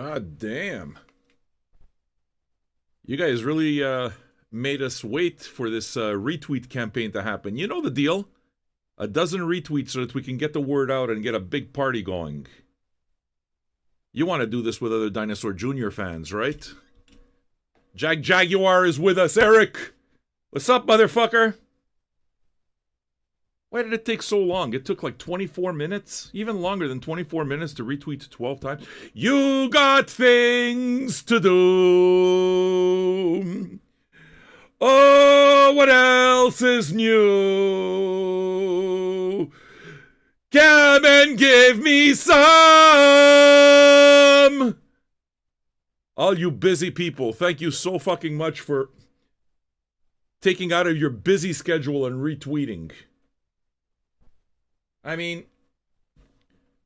God damn. You guys really made us wait for this retweet campaign to happen. You know the deal. A dozen retweets so that we can get the word out and get a big party going. You want to do this with other Dinosaur Jr. fans, right? Jaguar is with us, Eric! What's up, motherfucker? Why did it take so long? It took like 24 minutes? Even longer than 24 minutes to retweet 12 times? You got things to do! Oh, what else is new? Come and give me some! All you busy people, thank you so fucking much for taking out of your busy schedule and retweeting. I mean,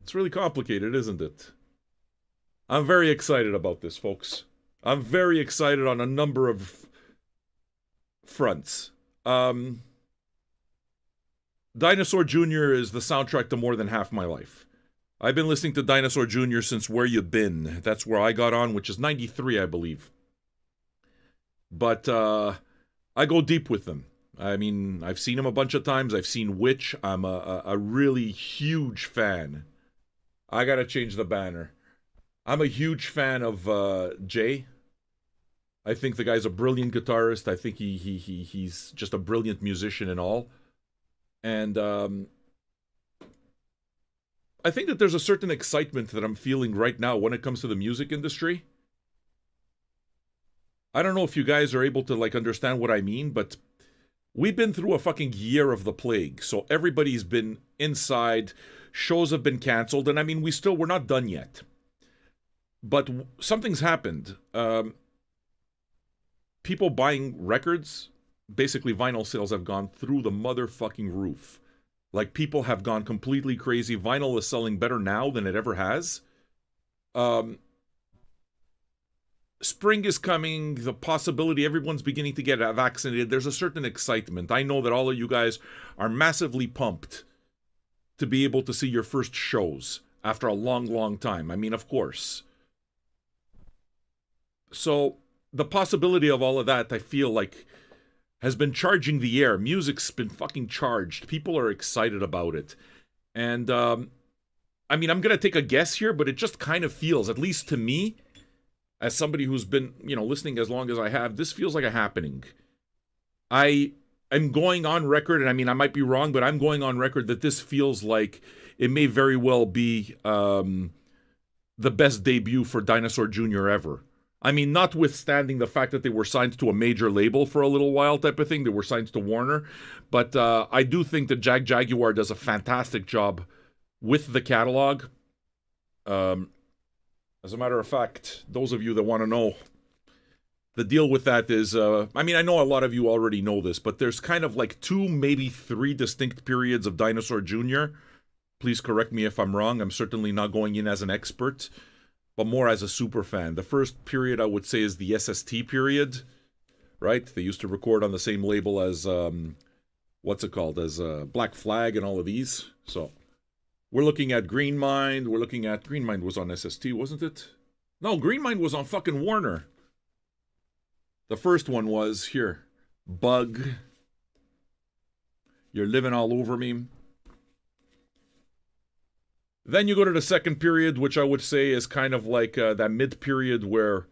it's really complicated, isn't it? I'm very excited about this, folks. I'm very excited on a number of fronts. Dinosaur Jr. is the soundtrack to more than half my life. I've been listening to Dinosaur Jr. since Where You Been. That's where I got on, which is 93, I believe. But I go deep with them. I mean, I've seen him a bunch of times. I've seen Witch. I'm a really huge fan. I gotta change the banner. I'm a huge fan of Jay. I think the guy's a brilliant guitarist. I think he's just a brilliant musician and all. And I think that there's a certain excitement that I'm feeling right now when it comes to the music industry. I don't know if you guys are able to like understand what I mean, but we've been through a fucking year of the plague. So everybody's been inside, shows have been canceled, and I mean we're not done yet. But something's happened. People buying records, basically vinyl sales have gone through the motherfucking roof. Like, people have gone completely crazy. Vinyl is selling better now than it ever has. Spring is coming. The possibility everyone's beginning to get vaccinated. There's a certain excitement. I know that all of you guys are massively pumped to be able to see your first shows after a long, long time. I mean, of course. So, the possibility of all of that, I feel like, has been charging the air. Music's been fucking charged. People are excited about it. And, I mean, I'm gonna take a guess here, but it just kind of feels, at least to me, as somebody who's been, listening as long as I have, this feels like a happening. I am going on record, and I mean, I might be wrong, but I'm going on record that this feels like it may very well be the best debut for Dinosaur Jr. ever. I mean, notwithstanding the fact that they were signed to a major label for a little while type of thing, they were signed to Warner, but I do think that Jaguar does a fantastic job with the catalog. As a matter of fact, those of you that want to know, the deal with that is, I mean, I know a lot of you already know this, but there's kind of like 2, maybe 3 distinct periods of Dinosaur Jr. Please correct me if I'm wrong. I'm certainly not going in as an expert, but more as a super fan. The first period I would say is the SST period, right? They used to record on the same label as, what's it called? As Black Flag and all of these. So, we're looking at Green Mind. Green Mind was on SST, wasn't it? No, Green Mind was on fucking Warner. The first one was, here, Bug. You're Living All Over Me. Then you go to the second period, which I would say is kind of like that mid-period where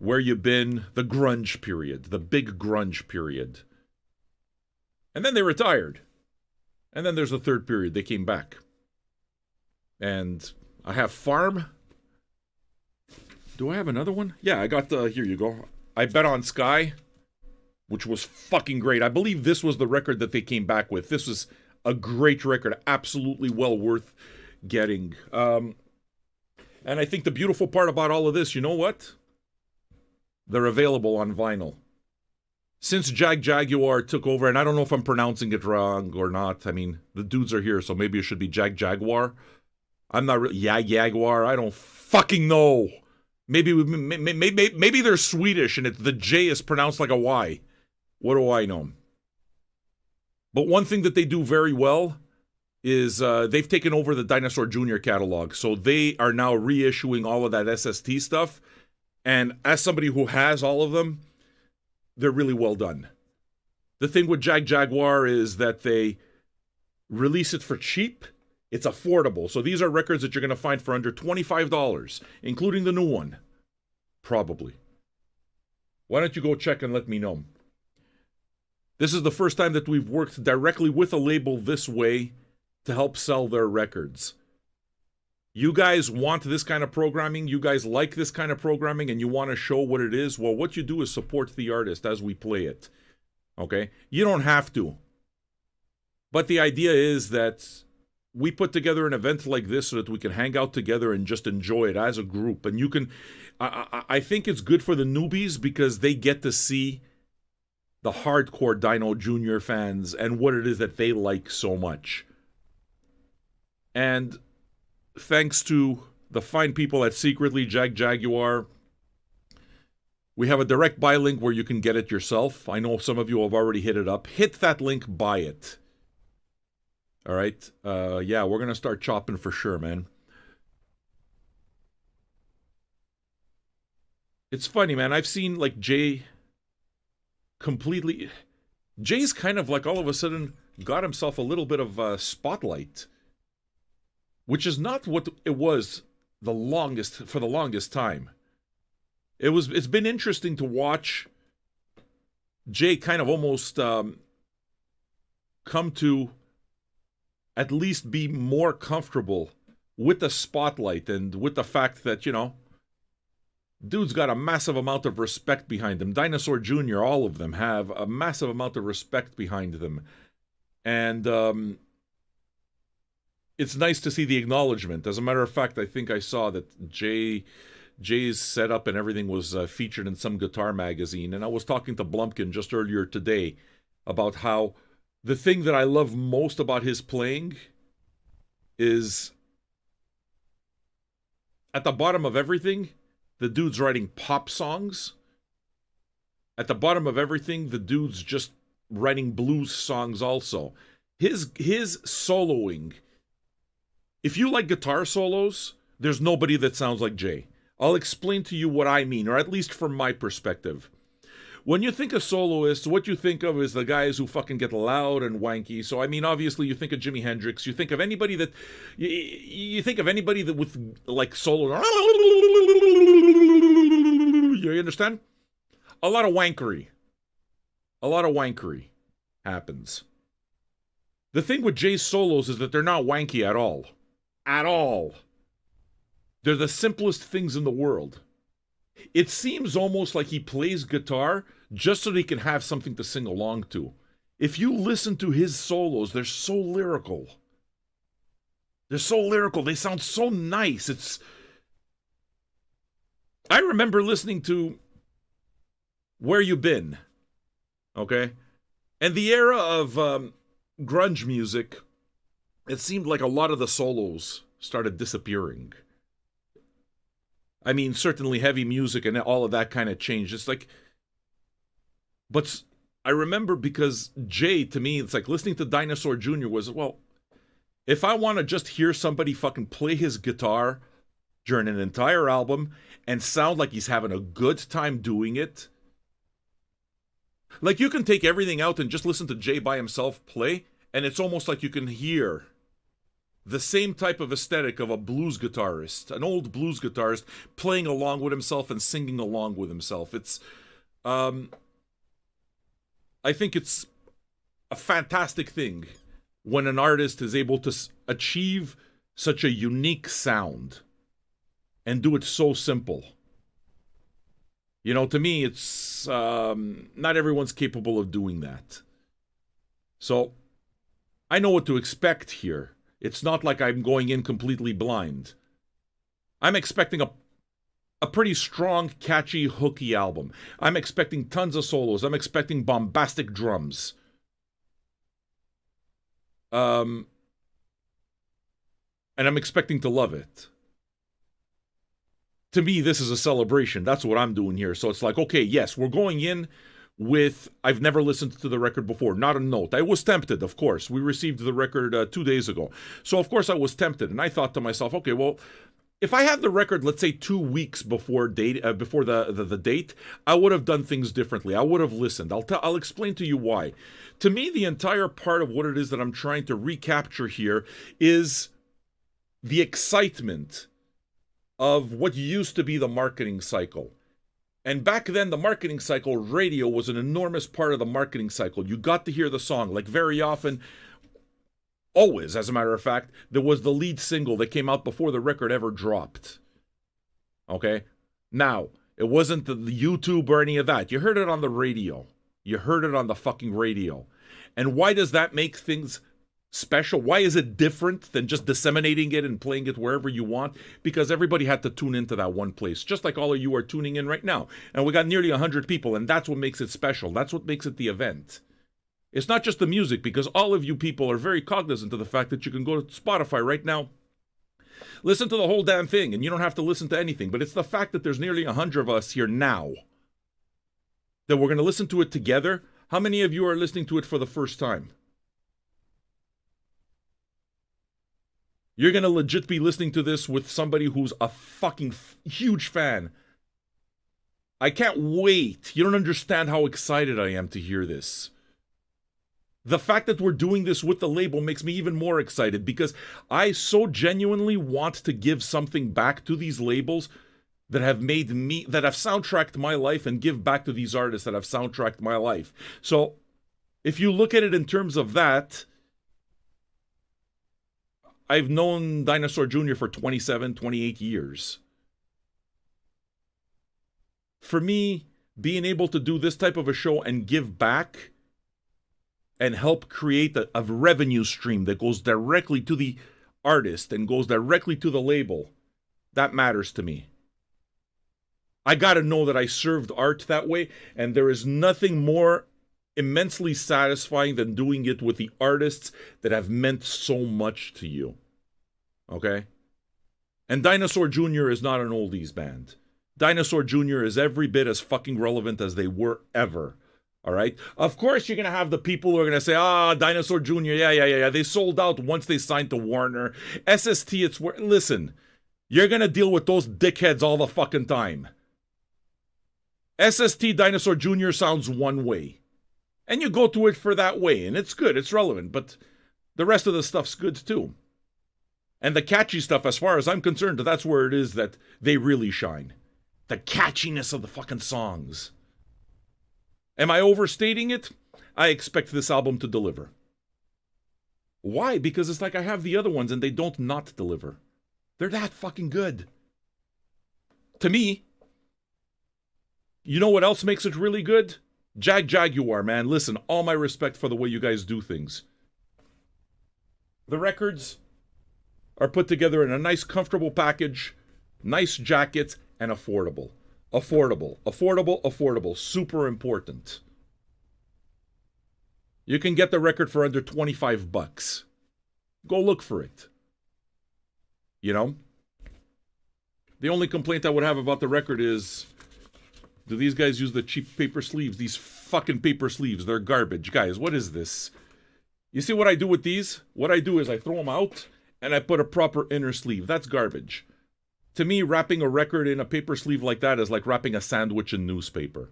you been, the grunge period, the big grunge period. And then they retired. And then there's the third period. They came back. And I have Farm. Do I have another one? Yeah, I got the, here you go. I Bet on Sky, which was fucking great. I believe this was the record that they came back with. This was a great record, absolutely well worth getting. And I think the beautiful part about all of this, you know what? They're available on vinyl. Since Jaguar took over, and I don't know if I'm pronouncing it wrong or not. I mean, the dudes are here, so maybe it should be Jaguar. I'm not really, Jaguar. I don't fucking know. Maybe they're Swedish and the J is pronounced like a Y. What do I know? But one thing that they do very well is they've taken over the Dinosaur Jr. catalog. So they are now reissuing all of that SST stuff. And as somebody who has all of them, they're really well done. The thing with Jaguar is that they release it for cheap. It's affordable. So these are records that you're going to find for under $25, including the new one. Probably. Why don't you go check and let me know? This is the first time that we've worked directly with a label this way to help sell their records. You guys want this kind of programming, you guys like this kind of programming, and you want to show what it is, well, what you do is support the artist as we play it. Okay? You don't have to. But the idea is that we put together an event like this so that we can hang out together and just enjoy it as a group. And you can... I think it's good for the newbies because they get to see the hardcore Dino Jr. fans and what it is that they like so much. And thanks to the fine people at Secretly Jaguar, we have a direct buy link where you can get it yourself. I know some of you have already hit it up. Hit that link, buy it. All right? Yeah, we're going to start chopping for sure, man. It's funny, man. I've seen, like, Jay's kind of, like, all of a sudden got himself a little bit of spotlight. Which is not what it was for the longest time. It's been interesting to watch Jay kind of almost come to at least be more comfortable with the spotlight and with the fact that, you know, dude's got a massive amount of respect behind him. Dinosaur Jr., all of them have a massive amount of respect behind them. And it's nice to see the acknowledgement. As a matter of fact, I think I saw that Jay's setup and everything was featured in some guitar magazine. And I was talking to Blumpkin just earlier today about how the thing that I love most about his playing is at the bottom of everything, the dude's writing pop songs. At the bottom of everything, the dude's just writing blues songs also. His soloing... If you like guitar solos, there's nobody that sounds like Jay. I'll explain to you what I mean, or at least from my perspective. When you think of soloists, what you think of is the guys who fucking get loud and wanky. So, I mean, obviously, you think of Jimi Hendrix. You think of anybody that... You think of anybody that with, like, solo... You understand? A lot of wankery. A lot of wankery happens. The thing with Jay's solos is that they're not wanky at all. At all. They're the simplest things in the world. It seems almost like he plays guitar just so that he can have something to sing along to. If you listen to his solos, they're so lyrical. They're so lyrical. They sound so nice. I remember listening to Where You Been, okay? And the era of grunge music, it seemed like a lot of the solos started disappearing. I mean, certainly heavy music and all of that kind of changed. It's like... But I remember because Jay, to me, it's like listening to Dinosaur Jr. was, well, if I want to just hear somebody fucking play his guitar during an entire album and sound like he's having a good time doing it... Like, you can take everything out and just listen to Jay by himself play, and it's almost like you can hear the same type of aesthetic of a blues guitarist, an old blues guitarist, playing along with himself and singing along with himself. It's, I think it's a fantastic thing when an artist is able to achieve such a unique sound and do it so simple. You know, to me, it's not everyone's capable of doing that. So, I know what to expect here. It's not like I'm going in completely blind. I'm expecting a pretty strong, catchy, hooky album. I'm expecting tons of solos. I'm expecting bombastic drums. And I'm expecting to love it. To me, this is a celebration. That's what I'm doing here. So it's like, okay, yes, we're going in with I've never listened to the record before, not a note. I was tempted, of course. We received the record 2 days ago. So, of course, I was tempted. And I thought to myself, okay, well, if I had the record, let's say 2 weeks before before the date, I would have done things differently. I would have listened. I'll explain to you why. To me, the entire part of what it is that I'm trying to recapture here is the excitement of what used to be the marketing cycle. And back then, the marketing cycle, radio was an enormous part of the marketing cycle. You got to hear the song. Like very often, always, as a matter of fact, there was the lead single that came out before the record ever dropped. Okay? Now, it wasn't the YouTube or any of that. You heard it on the radio. You heard it on the fucking radio. And why does that make things special? Why is it different than just disseminating it and playing it wherever you want? Because everybody had to tune into that one place, just like all of you are tuning in right now. And we got nearly 100 people, and that's what makes it special. That's what makes it the event. It's not just the music, because all of you people are very cognizant of the fact that you can go to Spotify right now, listen to the whole damn thing, and you don't have to listen to anything. But it's the fact that there's nearly 100 of us here now that we're going to listen to it together. How many of you are listening to it for the first time? You're going to legit be listening to this with somebody who's a fucking huge fan. I can't wait. You don't understand how excited I am to hear this. The fact that we're doing this with the label makes me even more excited because I so genuinely want to give something back to these labels that have made me, that have soundtracked my life, and give back to these artists that have soundtracked my life. So if you look at it in terms of that, I've known Dinosaur Jr. for 27, 28 years. For me, being able to do this type of a show and give back and help create a revenue stream that goes directly to the artist and goes directly to the label, that matters to me. I gotta know that I served art that way, and there is nothing more immensely satisfying than doing it with the artists that have meant so much to you. Okay? And Dinosaur Jr. is not an oldies band. Dinosaur Jr. is every bit as fucking relevant as they were ever. Alright? Of course you're gonna have the people who are gonna say, Dinosaur Jr., yeah. They sold out once they signed to Warner. SST, it's where... Listen, you're gonna deal with those dickheads all the fucking time. SST Dinosaur Jr. sounds one way. And you go to it for that way, and it's good, it's relevant, but the rest of the stuff's good too. And the catchy stuff, as far as I'm concerned, that's where it is that they really shine. The catchiness of the fucking songs. Am I overstating it? I expect this album to deliver. Why? Because it's like I have the other ones and they don't not deliver. They're that fucking good. To me, you know what else makes it really good? Jaguar, man. Listen, all my respect for the way you guys do things. The records are put together in a nice, comfortable package, nice jackets, and affordable. Affordable. Super important. You can get the record for under $25. Go look for it. You know? The only complaint I would have about the record is, do these guys use the cheap paper sleeves? These fucking paper sleeves, they're garbage. Guys, what is this? You see what I do with these? What I do is I throw them out and I put a proper inner sleeve. That's garbage. To me, wrapping a record in a paper sleeve like that is like wrapping a sandwich in newspaper.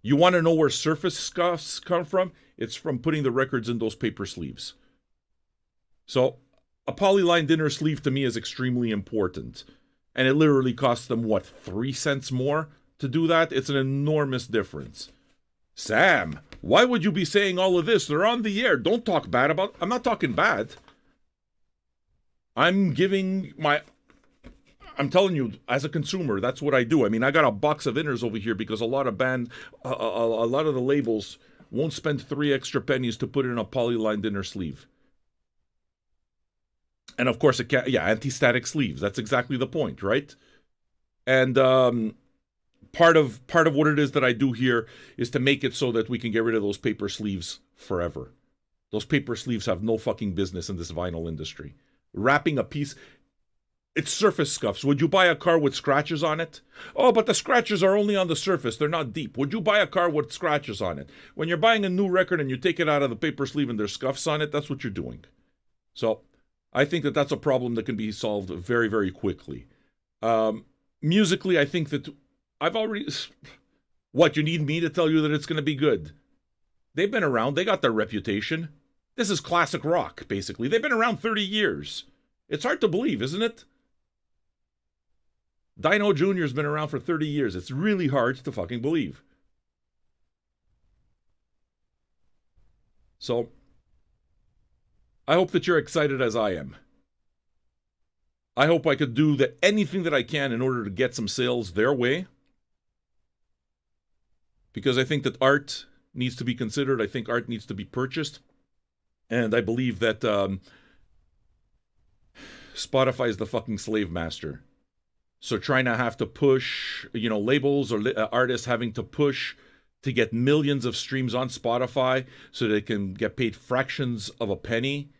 You want to know where surface scuffs come from? It's from putting the records in those paper sleeves. So, a polylined inner sleeve to me is extremely important. And it literally costs them, what, 3 cents more to do that? It's an enormous difference. Sam, why would you be saying all of this? They're on the air. Don't talk bad about... I'm not talking bad. I'm telling you, as a consumer, that's what I do. I mean, I got a box of inners over here because a lot of the labels won't spend 3 extra pennies to put in a polylined inner sleeve. And of course, anti-static sleeves. That's exactly the point, right? And part of what it is that I do here is to make it so that we can get rid of those paper sleeves forever. Those paper sleeves have no fucking business in this vinyl industry. Wrapping a piece... It's surface scuffs. Would you buy a car with scratches on it? Oh, but the scratches are only on the surface. They're not deep. Would you buy a car with scratches on it? When you're buying a new record and you take it out of the paper sleeve and there's scuffs on it, that's what you're doing. So I think that that's a problem that can be solved very, very quickly. Musically, I think that I've already... What, you need me to tell you that it's going to be good? They've been around. They got their reputation. This is classic rock, basically. They've been around 30 years. It's hard to believe, isn't it? Dino Jr.'s been around for 30 years. It's really hard to fucking believe. So, I hope that you're excited as I am. I hope I could do anything that I can in order to get some sales their way. Because I think that art needs to be considered. I think art needs to be purchased. And I believe that Spotify is the fucking slave master. So trying to have to push, labels or artists having to push to get millions of streams on Spotify so they can get paid fractions of a penny,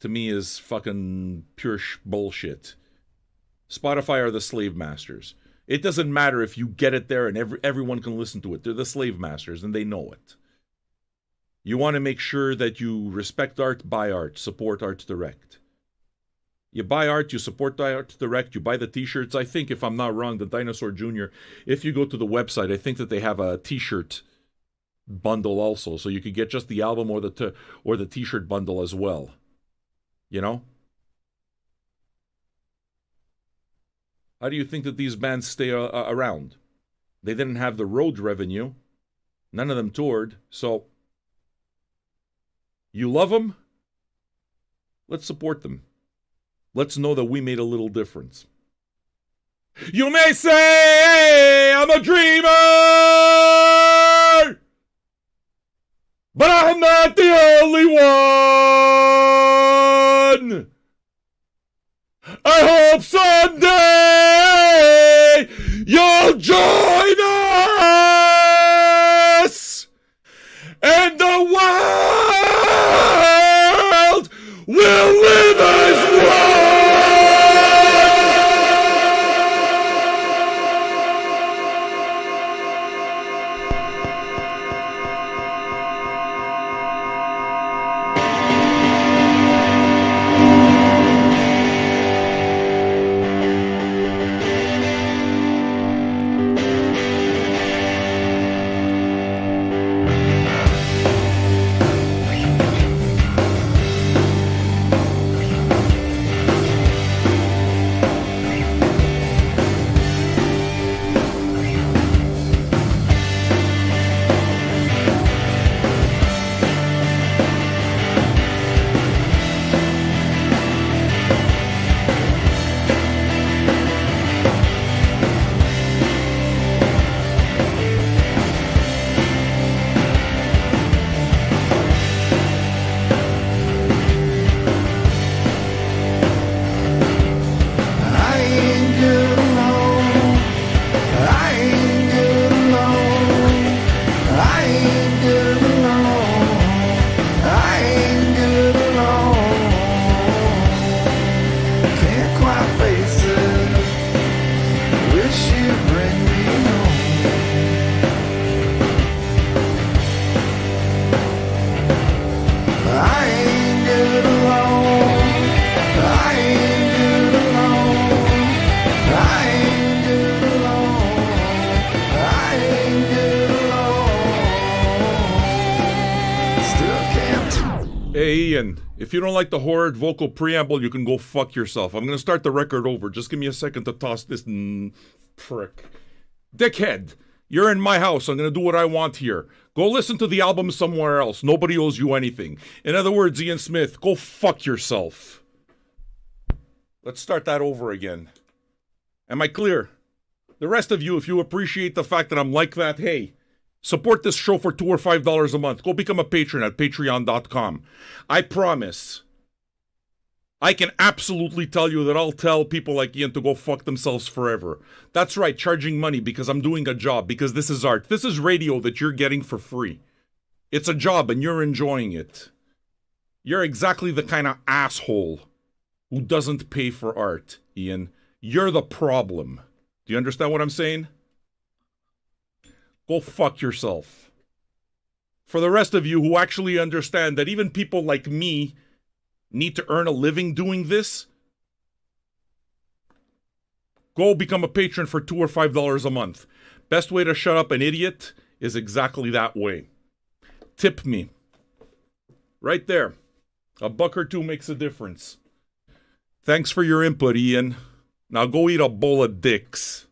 to me is fucking pure bullshit. Spotify are the slave masters. It doesn't matter if you get it there and everyone can listen to it. They're the slave masters and they know it. You want to make sure that you respect art, buy art, support Art Direct. You buy art, you support Art Direct, you buy the t-shirts. I think, if I'm not wrong, the Dinosaur Jr., if you go to the website, I think that they have a t-shirt bundle also. So you could get just the album or the t-shirt bundle as well. You know? How do you think that these bands stay around? They didn't have the road revenue. None of them toured. So, you love them? Let's support them. Let's know that we made a little difference. You may say I'm a dreamer, but I'm not the only one. I hope someday you'll join us, and the world will live as one. If you don't like the horrid vocal preamble, you can go fuck yourself. I'm going to start the record over. Just give me a second to toss this prick. Dickhead, you're in my house. I'm going to do what I want here. Go listen to the album somewhere else. Nobody owes you anything. In other words, Ian Smith, go fuck yourself. Let's start that over again. Am I clear? The rest of you, if you appreciate the fact that I'm like that, hey, support this show for $2 or $5 a month. Go become a patron at patreon.com. I promise, I can absolutely tell you that I'll tell people like Ian to go fuck themselves forever. That's right, charging money because I'm doing a job, because this is art. This is radio that you're getting for free. It's a job and you're enjoying it. You're exactly the kind of asshole who doesn't pay for art, Ian. You're the problem. Do you understand what I'm saying? Go fuck yourself. For the rest of you who actually understand that even people like me need to earn a living doing this, go become a patron for $2 or $5 a month. Best way to shut up an idiot is exactly that way. Tip me. Right there. $1 or $2 makes a difference. Thanks for your input, Ian. Now go eat a bowl of dicks.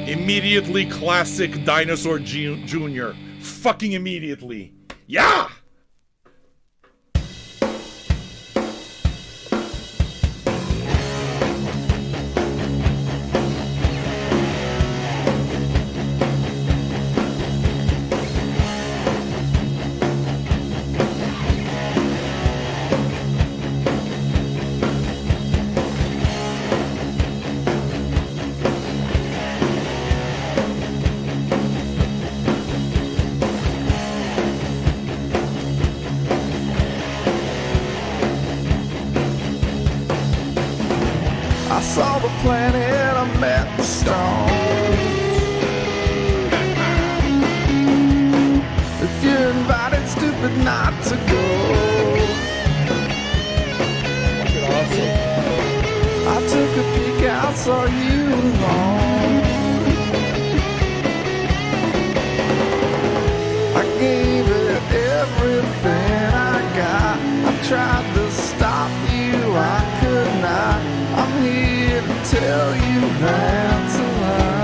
Immediately classic Dinosaur Jr. Fucking immediately. Yeah! planet I met the stone. If you're invited, stupid not to go. Fucking awesome. I took a peek out, saw you alone. I gave it everything I got. I tried to stop you, I could not. I'm here to tell you that's a lie.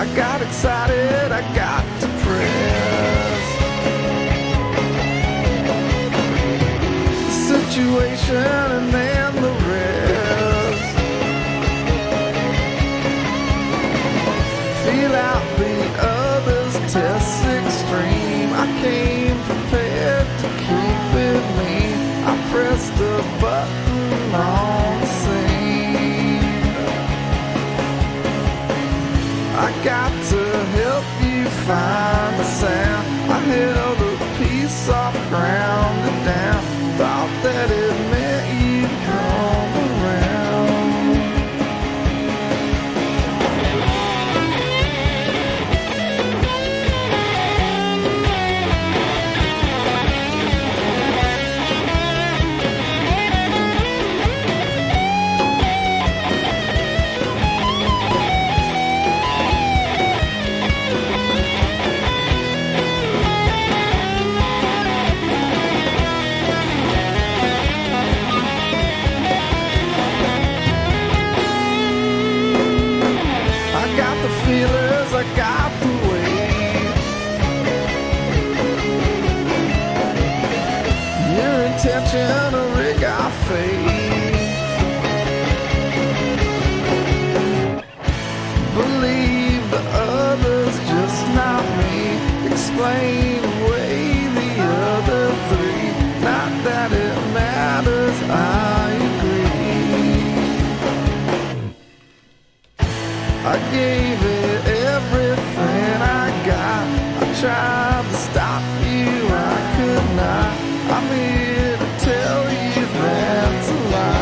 I got excited, I got depressed. The situation and then the rest. Feel out the other's test extreme. I came prepared to keep it mean. I pressed the button on the scene. I got to help you find the sound. I held a piece off ground and down. Thought that it meant you'd come around. Feelers, I got the weight. Your intention to rig our fate. Believe the others, just not me. Explain away the other three. Not that it matters, I agree. I gave it everything I got. I tried to stop you, I could not. I'm here to tell you that's a lie.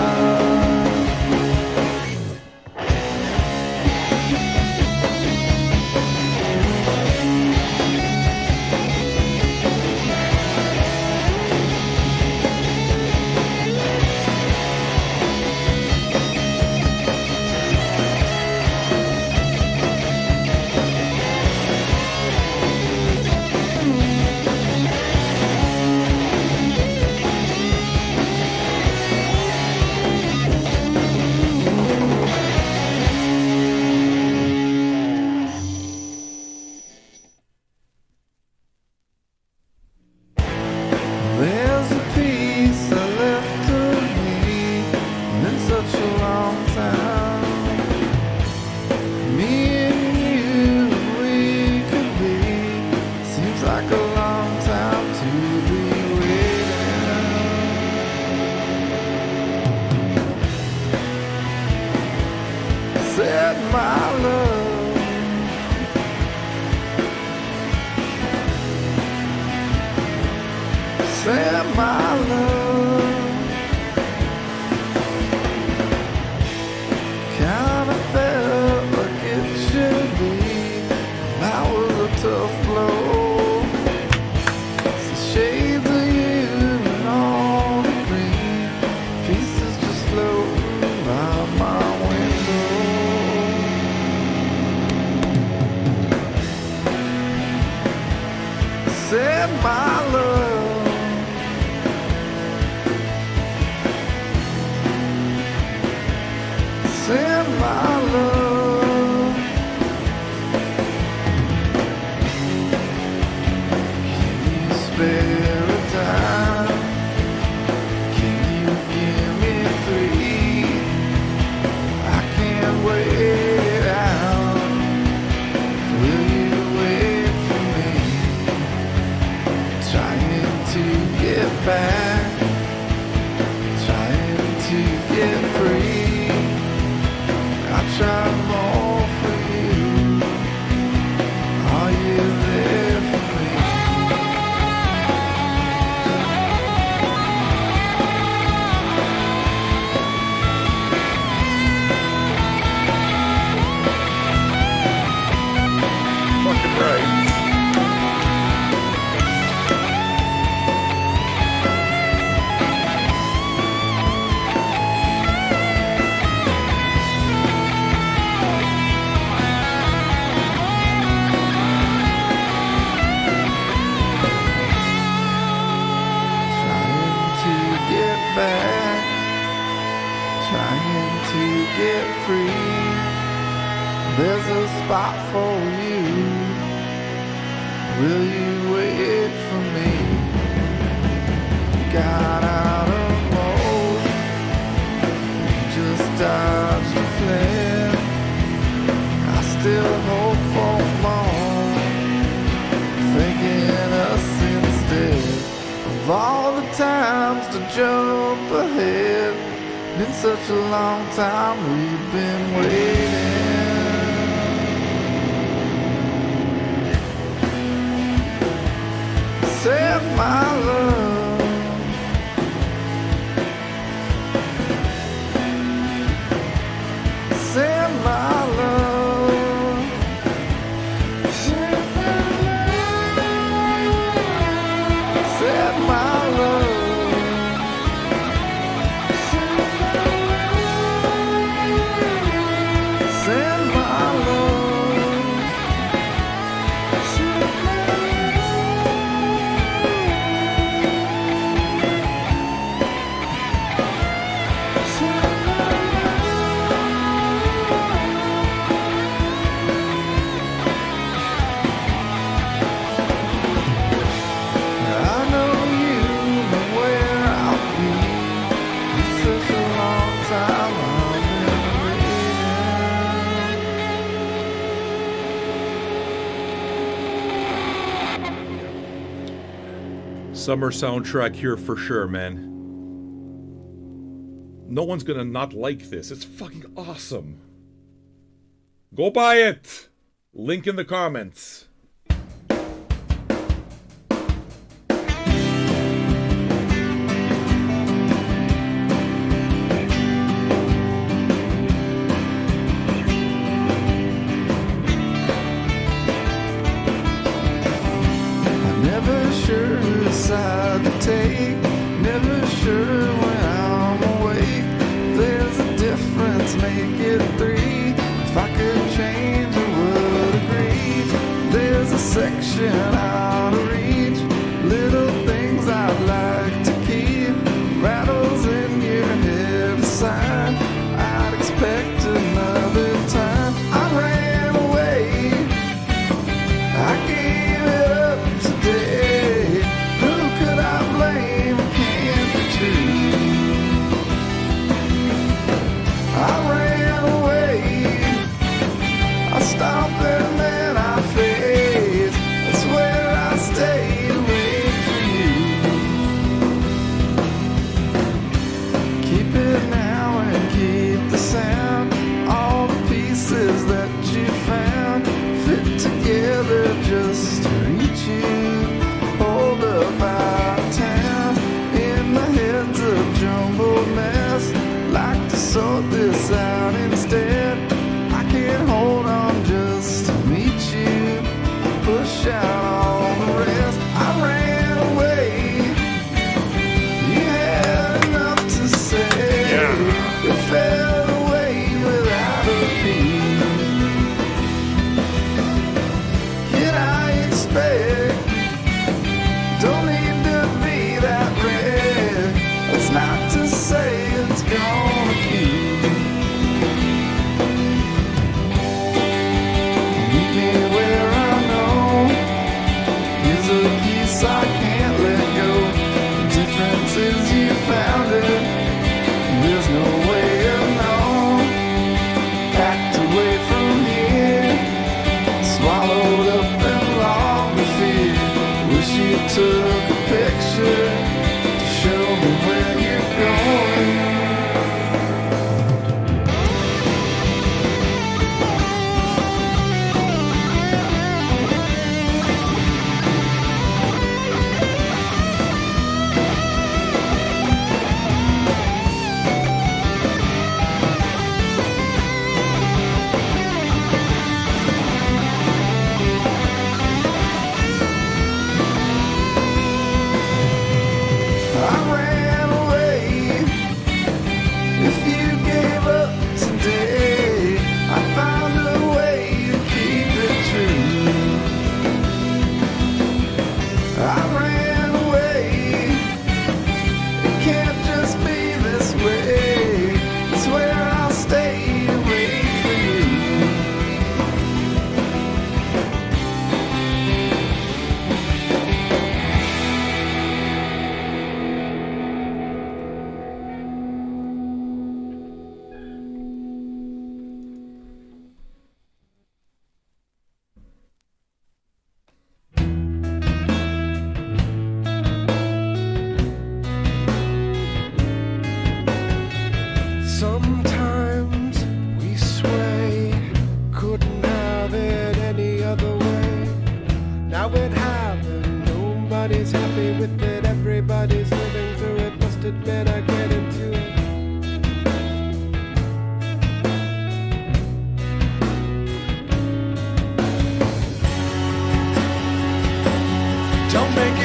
There's a piece I left to me. Been such a long time. Me and you, we could be. Seems like a long time to be waiting. Said my love. Said my love. Kinda felt like it should be. That was a tough blow. The shades of you and all the green pieces just floating by my window. Said my love. Send my love. Can you spare a dime? Can you give me 3? I can't wait it out. Will you wait for me? Trying to get back. Trying to get free. I tried more for you. Are you there for me? There's a spot for you. Will you wait for me? Got out of mode, just dodged a flare. I still hope for more, thinking us instead of all the times to jump ahead. Been such a long time we've been waiting. Said my love, said my love, said my love. Send my love. I know you know where I'll be. It's such a long time I've been waiting. Summer soundtrack here for sure, man. No one's gonna not like this. It's fucking awesome. Go buy it! Link in the comments. Never sure whose side to take. Never sure when I'm awake. There's a difference, make it three. If I could change, I would agree. There's a section out of reach. Little things I'd like to keep. Rattles in your head aside. I'd expect another time. I ran away. I gave it up today. Who could I blame? Can't be true. I ran away. I stopped and then I faced. That's where I stayed away from you. Keep it now and keep the sound. All the pieces that you found fit together just to reach you. Hold up out of town in the heads of jumbled mess. Like to sort this out instead. I can't hold on just to meet you. Push out all the rest. I ran away. You had enough to say. It fell away without a beat.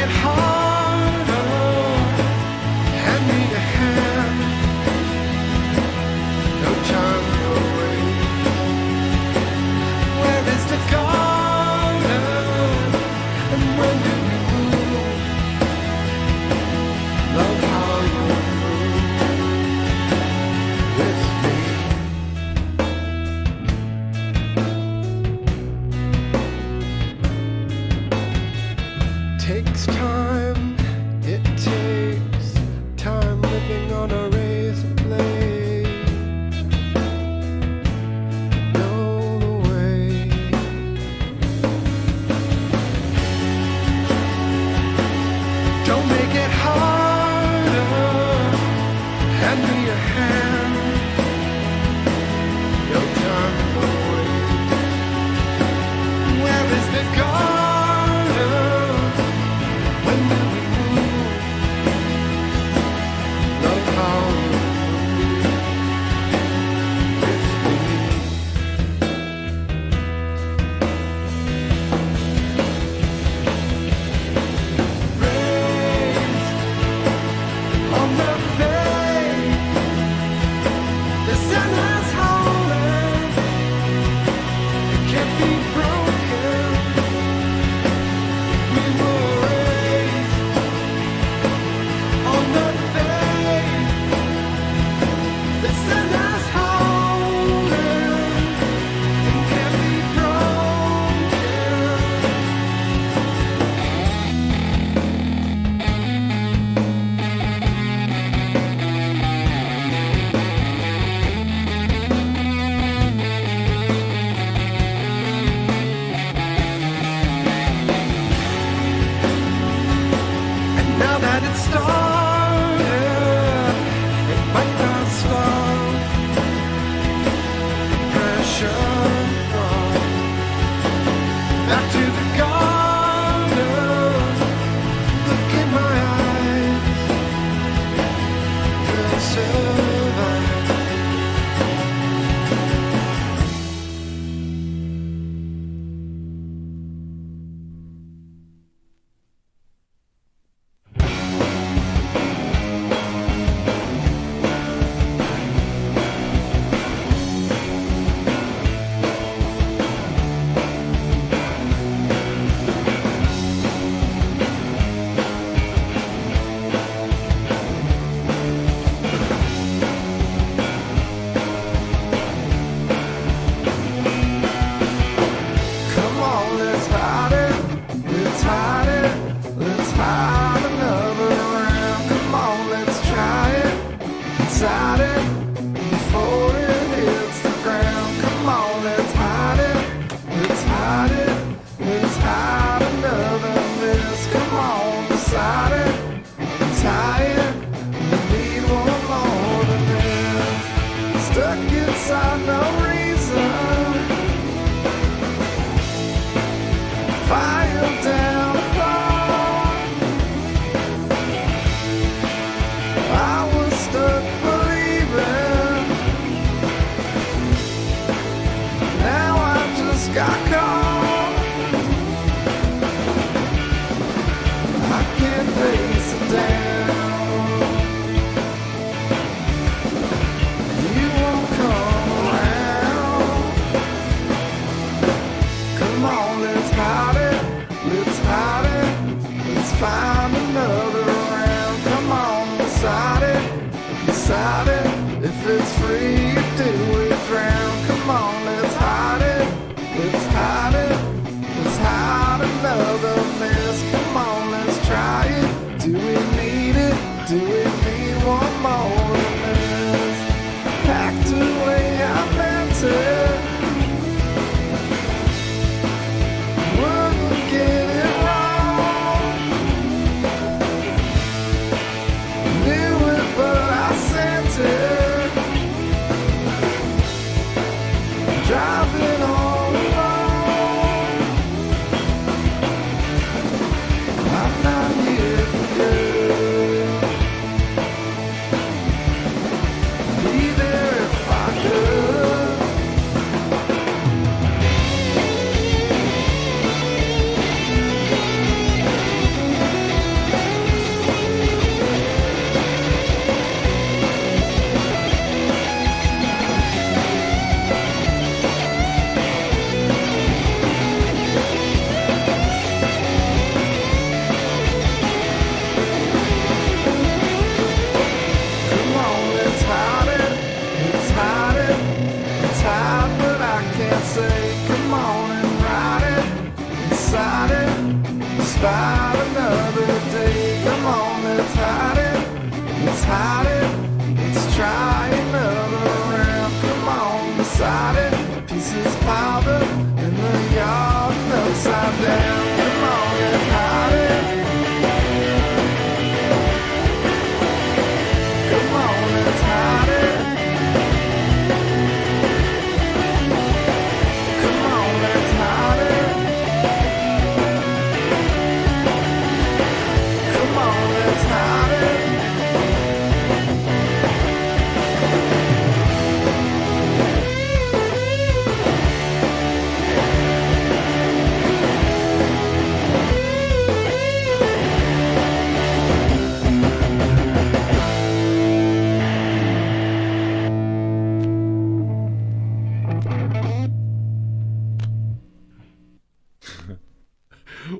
it harder. Hand me a hand. No time to wait. Where is the garden? And when do we move? Love how you move with me. Takes time, it takes time living on a razor blade. Know the way. Don't make it harder. Hand me your hand. No time to wait. Where is the garden? When do we move? Love how you move with me. Raised on the faith, the sun is holy. It can't be broken. We were raised on the faith, the sun is holy. It can't be broken. And now that it's started, it might not stop. Pressure on. Back to the garden. Look in my eyes. We'll survive. Come on, let's hide it. Let's hide it. Let's hide another round. Come on, let's try it. Let's hide it before it hits the ground. Come on, let's hide it. Let's hide it. Let's hide another miss. Come on, decide it. Let's hide it. We need one more than this. Stuck inside no reason. Fire down the floor. I was stuck believing. Now I just got caught. I can't face it down. You won't come around. Come on, let's hide it. Let's hide it. Let's find another round. Come on, decide it. Decide it. If it's free, do we drown? Come on, let's hide it. Let's hide it. Let's hide another mess. Come on, let's try it. Do we need it? Do we need one more than this? Packed away, I meant it. Wouldn't get it wrong. Knew it, but I sent it. Driving all alone. say, come on and ride it, inside it, despite another day. Come on, let's hide it, let's hide it, let's try another round. Come on, beside it, pieces piled up in the yard and upside down. Come on, let's hide it. Come on, let's hide it. Come on, let's hide it. Come on, let's hide it.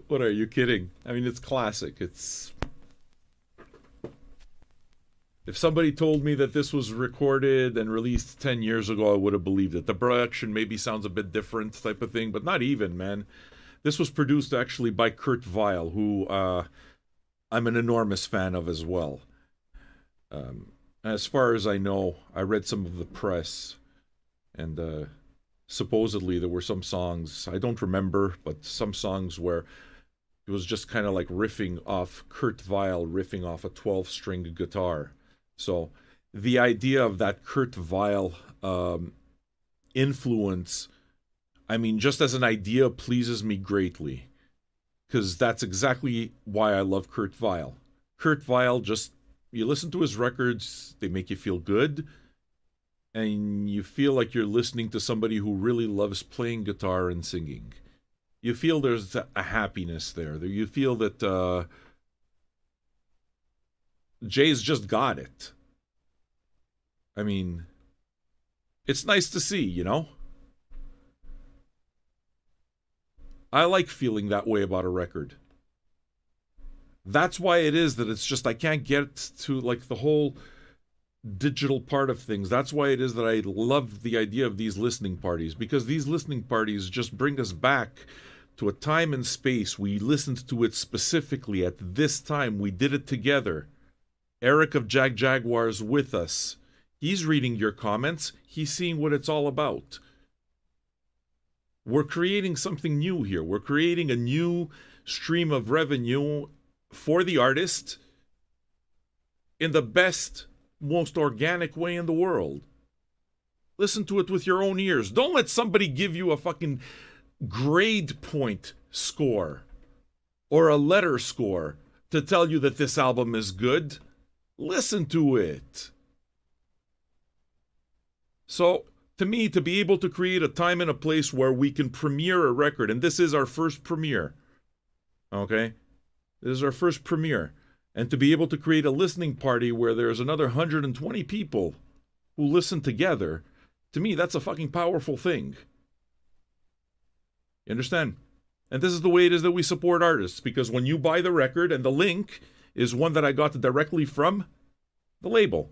What, are you kidding? I mean, it's classic. It's... If somebody told me that this was recorded and released 10 years ago, I would have believed it. The production maybe sounds a bit different type of thing, but not even, man. This was produced actually by Kurt Weill, who I'm an enormous fan of as well. As far as I know, I read some of the press, and supposedly there were some songs, I don't remember, but some songs where it was just kind of like riffing off Kurt Weill, riffing off a 12-string guitar. So the idea of that Kurt Weill influence, I mean, just as an idea, pleases me greatly. Because that's exactly why I love Kurt Weill. Kurt Weill, just, you listen to his records, they make you feel good. And you feel like you're listening to somebody who really loves playing guitar and singing. You feel there's a happiness there. You feel that Jay's just got it. I mean, it's nice to see, you know? I like feeling that way about a record. That's why it is that it's just, I can't get to like the whole digital part of things. That's why it is that I love the idea of these listening parties, because these listening parties just bring us back to a time and space. We listened to it specifically at this time. We did it together. Eric of Jag Jaguar's with us. He's reading your comments. He's seeing what it's all about. We're creating something new here. We're creating a new stream of revenue for the artist in the best, most organic way in the world. Listen to it with your own ears. Don't let somebody give you a fucking grade point score or a letter score to tell you that this album is good. Listen to it. So, to me, to be able to create a time and a place where we can premiere a record, and this is our first premiere, okay? This is our first premiere. And to be able to create a listening party where there's another 120 people who listen together, to me, that's a fucking powerful thing. You understand? And this is the way it is that we support artists, because when you buy the record, and the link is one that I got directly from the label,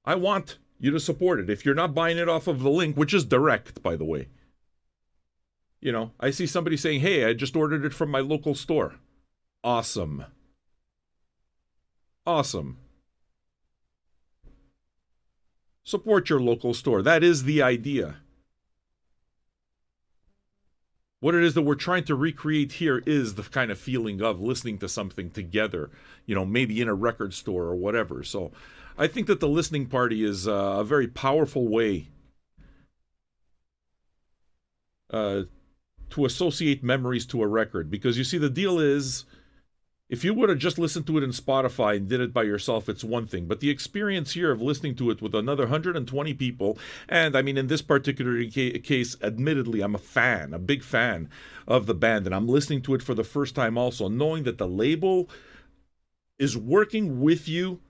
I want you to support it. If you're not buying it off of the link, which is direct, by the way. You know, I see somebody saying, hey, I just ordered it from my local store. Awesome. Awesome. Support your local store. That is the idea. What it is that we're trying to recreate here is the kind of feeling of listening to something together, you know, maybe in a record store or whatever. So I think that the listening party is a very powerful way to associate memories to a record. Because you see, the deal is, if you would have just listened to it in Spotify and did it by yourself, it's one thing. But the experience here of listening to it with another 120 people, and I mean, in this particular case, admittedly, I'm a fan, a big fan of the band, and I'm listening to it for the first time also, knowing that the label is working with you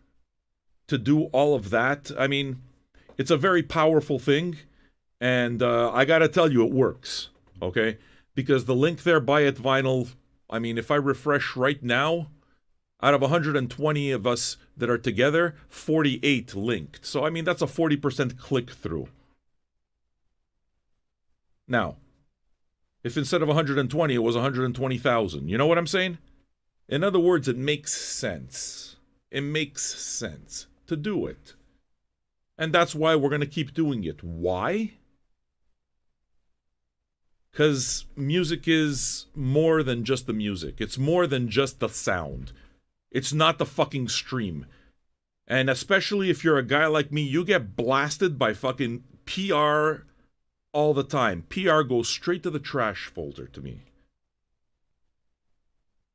to do all of that. I mean, it's a very powerful thing, and I gotta tell you, it works, okay? Because the link there, Buy It Vinyl, I mean, if I refresh right now, out of 120 of us that are together, 48 linked. So, I mean, that's a 40% click-through. Now, if instead of 120 it was 120,000, you know what I'm saying? In other words, it makes sense. It makes sense to do it. And that's why we're going to keep doing it. Why? Because music is more than just the music. It's more than just the sound. It's not the fucking stream. And especially if you're a guy like me, you get blasted by fucking PR all the time. PR goes straight to the trash folder to me.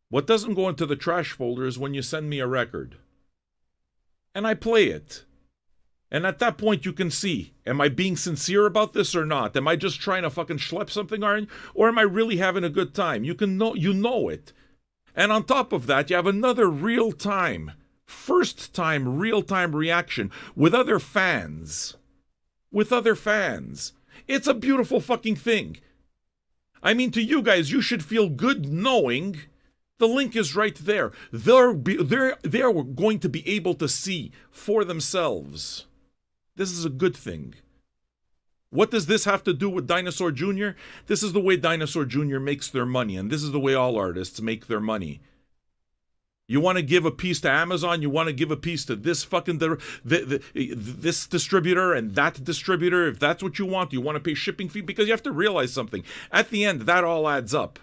What doesn't go into the trash folder is when you send me a record. And I play it. And at that point you can see, am I being sincere about this or not? Am I just trying to fucking schlep something, or am I really having a good time? You know it. And on top of that, you have another first time real-time reaction with other fans. It's a beautiful fucking thing. I mean, to you guys, you should feel good knowing the link is right there. They're going to be able to see for themselves. This is a good thing. What does this have to do with Dinosaur Jr.? This is the way Dinosaur Jr. makes their money, and this is the way all artists make their money. You want to give a piece to Amazon, you want to give a piece to this fucking this distributor and that distributor. If that's what you want to pay shipping fee, because you have to realize something. At the end, that all adds up,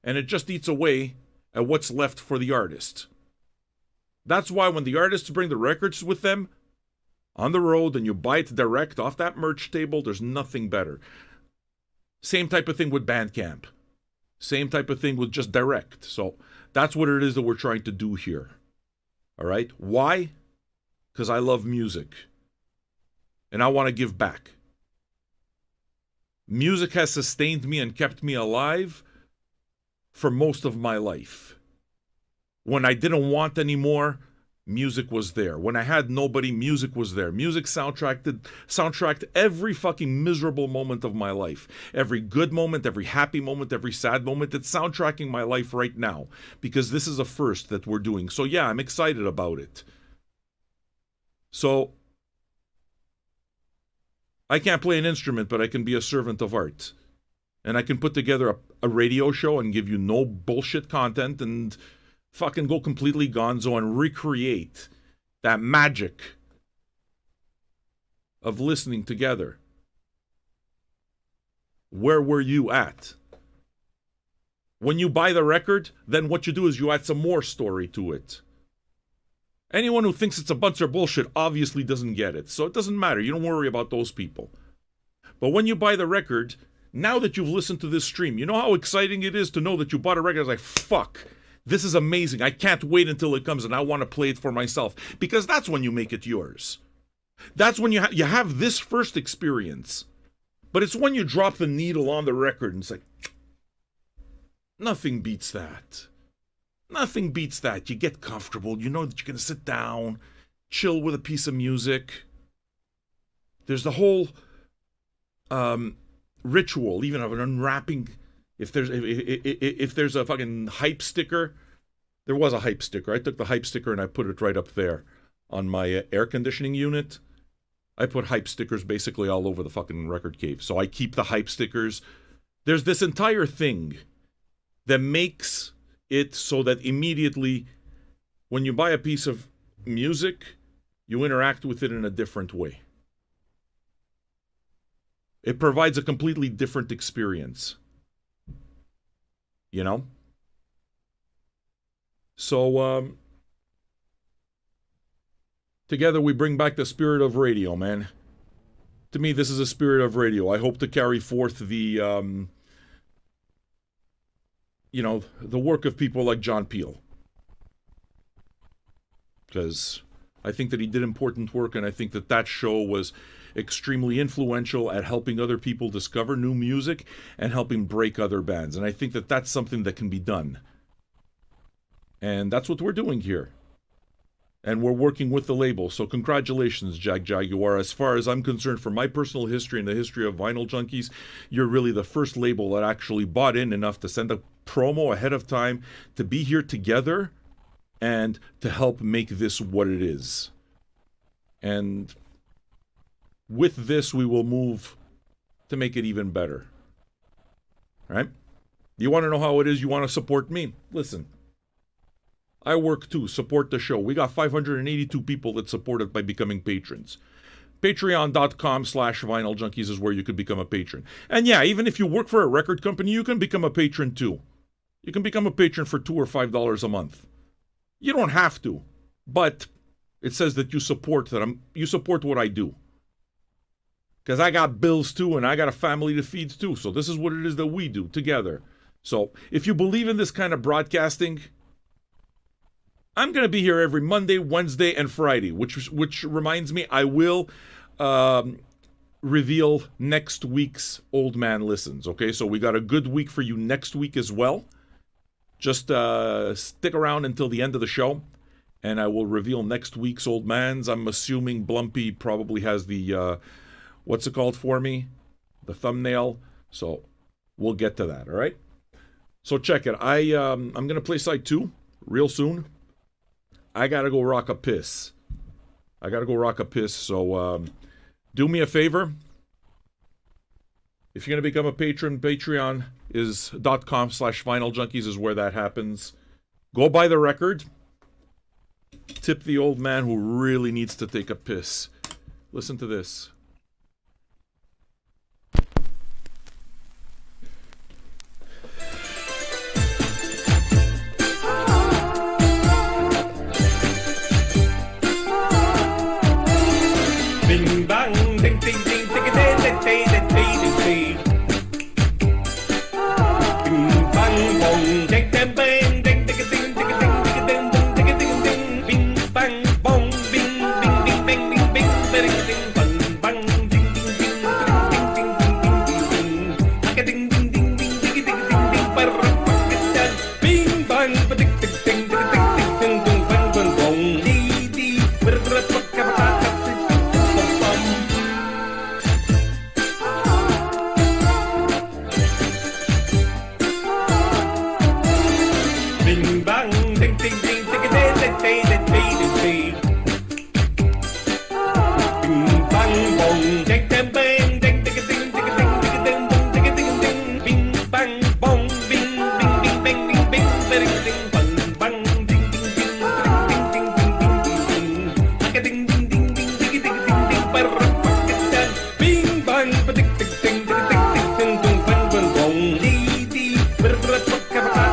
and it just eats away at what's left for the artist. That's why when the artists bring the records with them on the road and you buy it direct off that merch table, there's nothing better. Same type of thing with Bandcamp. Same type of thing with just direct. So that's what it is that we're trying to do here. All right? Why? Because I love music. And I want to give back. Music has sustained me and kept me alive for most of my life. When I didn't want any more, music was there. When I had nobody, music was there. Music soundtracked every fucking miserable moment of my life. Every good moment, every happy moment, every sad moment. It's soundtracking my life right now. Because this is a first that we're doing. So yeah, I'm excited about it. So, I can't play an instrument, but I can be a servant of art. And I can put together a radio show and give you no bullshit content and fucking go completely gonzo and recreate that magic of listening together. Where were you at? When you buy the record, then what you do is you add some more story to it. Anyone who thinks it's a bunch of bullshit obviously doesn't get it. So it doesn't matter. You don't worry about those people. But when you buy the record, now that you've listened to this stream, you know how exciting it is to know that you bought a record? It's like, fuck. This is amazing. I can't wait until it comes and I want to play it for myself. Because that's when you make it yours. That's when you have this first experience. But it's when you drop the needle on the record and it's like, nothing beats that. Nothing beats that. You get comfortable. You know that you're going to sit down, chill with a piece of music. There's the whole ritual, even of an unwrapping. If there's a fucking hype sticker, there was a hype sticker. I took the hype sticker and I put it right up there on my air conditioning unit. I put hype stickers basically all over the fucking record cave. So I keep the hype stickers. There's this entire thing that makes it so that immediately when you buy a piece of music, you interact with it in a different way. It provides a completely different experience. You know? So, together we bring back the spirit of radio, man. To me, this is a spirit of radio. I hope to carry forth the, the work of people like John Peel. Because I think that he did important work, and I think that that show was extremely influential at helping other people discover new music and helping break other bands. And I think that that's something that can be done. And that's what we're doing here. And we're working with the label. So congratulations, Jaguar. As far as I'm concerned, for my personal history and the history of Vinyl Junkies, you're really the first label that actually bought in enough to send a promo ahead of time to be here together and to help make this what it is. And with this, we will move to make it even better. All right? You want to know how it is you want to support me? Listen. I work too. Support the show. We got 582 people that support it by becoming patrons. Patreon.com/Vinyl Junkies is where you can become a patron. And yeah, even if you work for a record company, you can become a patron too. You can become a patron for $2 or $5 a month. You don't have to, but it says that you support what I do. Because I got bills too, and I got a family to feed too. So this is what it is that we do together. So if you believe in this kind of broadcasting, I'm going to be here every Monday, Wednesday, and Friday, which reminds me, I will reveal next week's Old Man Listens, okay? So we got a good week for you next week as well. Just stick around until the end of the show, and I will reveal next week's Old Mans. I'm assuming Blumpy probably has the, what's it called for me? The thumbnail. So we'll get to that, all right? So check it. I'm going to play side 2 real soon. I got to go rock a piss. So do me a favor. If you're going to become a patron, Patreon is .com/Vinyl Junkies is where that happens. Go buy the record. Tip the old man who really needs to take a piss. Listen to this. Bing bang, ding ding ding, ding ding ding ding ding ding ding. Bing bang bong, ding ding bang, ding ding ding ding ding ding ding ding ding ding. Bing bang bong, bing bing bing bing bing bing ding ding bang bang ding ding ding ding ding ding ding ding. Aka ding ding ding ding ding ding ding ding. Parapakatan. Bing bang, ba ding ding ding ding ding ding ding bang bang bong. Dee dee, berapakatan. Bing bang, ding ding ding, ding ding ding ding ding ding ding. Bing bang bong, ding ding bang, ding ding ding ding ding ding ding ding ding ding. Bing bang bong, bing bing bing bing bing bing ding ding bang bang ding ding ding ding ding ding ding ding. Aka ding ding ding ding ding ding ding ding. Parapakatan. Bing bang, ba ding ding ding ding ding ding ding bang bang bong. Dee dee, berapakatan.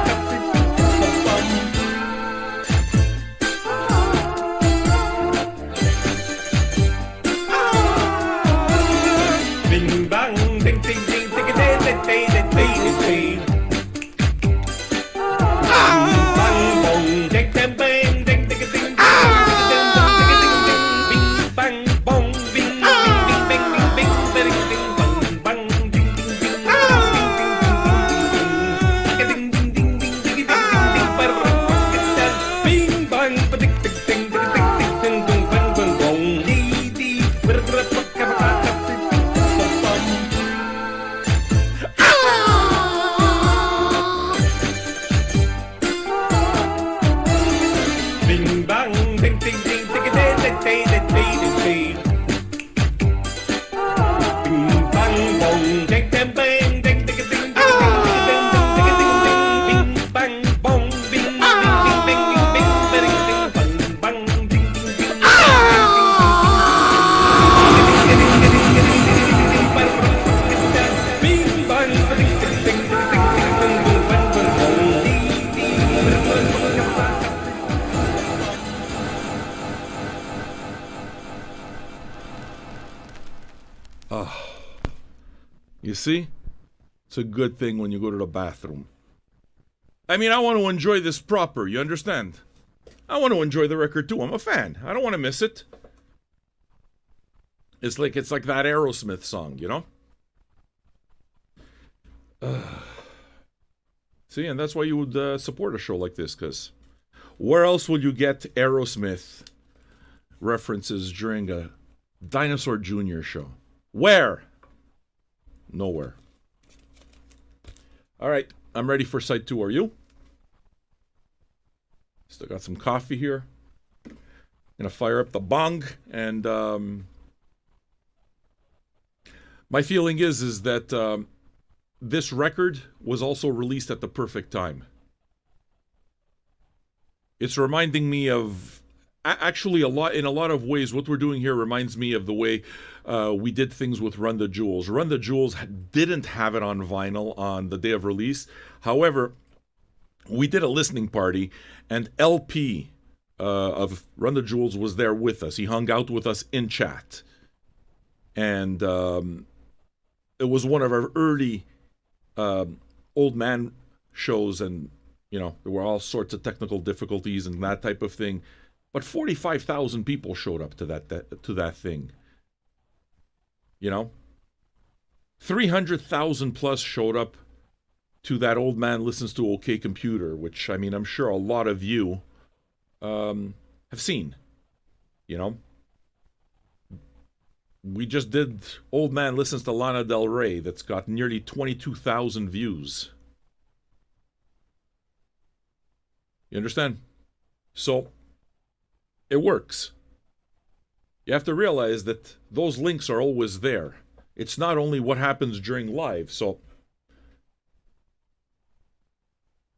Bing bang, ding ding ding, ding ding ding ding ding ding. Bing bang bong, ding ding bang, ding ding ding ding ding ding ding. Bing bang bong, bing bing bing bing bing bing ding bang bang ding ding ding ding ding ding ding. Aka ding ding ding ding ding ding ding. Parapakatan. Bing bang, ba ding ding ding ding ding ding ding bang bang bong. Dee dee, berapakatan. Bing bang, ding ding ding, ding ding ding ding ding ding. Bing bang bong, ding ding bang, ding ding ding ding ding ding ding ding. Bing bang bong, bing bing bing bing bing bing ding ding bang bang ding ding ding. Bing bang, ding ding ding ding ding ding ding bang bang bong. Dee dee. You see? It's a good thing when you go to the bathroom. I mean, I want to enjoy this proper, you understand? I want to enjoy the record too. I'm a fan. I don't want to miss it. It's like that Aerosmith song, you know? See, and that's why you would support a show like this, because where else would you get Aerosmith references during a Dinosaur Jr. show? Where? Nowhere. All right, I'm ready for side 2. Are you? Still got some coffee here. Gonna fire up the bong, and my feeling is that this record was also released at the perfect time. It's reminding me of, actually, in a lot of ways, what we're doing here reminds me of the way we did things with Run the Jewels. Run the Jewels didn't have it on vinyl on the day of release. However, we did a listening party, and LP of Run the Jewels was there with us. He hung out with us in chat. And it was one of our early old man shows, and, you know, there were all sorts of technical difficulties and that type of thing. But 45,000 people showed up to that thing. You know? 300,000 plus showed up to that Old Man Listens to OK Computer, which, I mean, I'm sure a lot of you have seen. You know? We just did Old Man Listens to Lana Del Rey, that's got nearly 22,000 views. You understand? So, it works. You have to realize that those links are always there. It's not only what happens during live. So,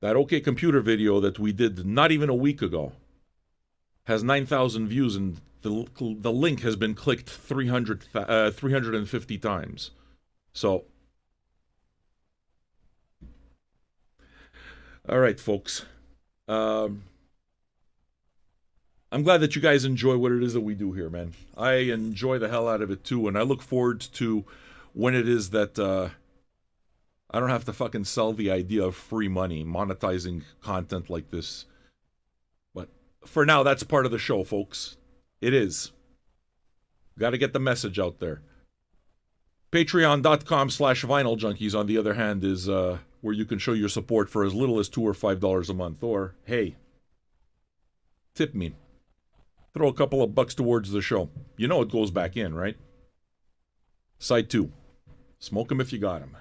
that OK Computer video that we did not even a week ago has 9,000 views, and the link has been clicked 350 times. So, all right, folks. I'm glad that you guys enjoy what it is that we do here, man. I enjoy the hell out of it too, and I look forward to when it is that I don't have to fucking sell the idea of free money, monetizing content like this. But for now, that's part of the show, folks. It is. Got to get the message out there. Patreon.com/Vinyl Junkies, on the other hand, is where you can show your support for as little as $2 or $5 a month. Or, hey, tip me. Throw a couple of bucks towards the show. You know it goes back in, right? Side 2. Smoke them if you got them.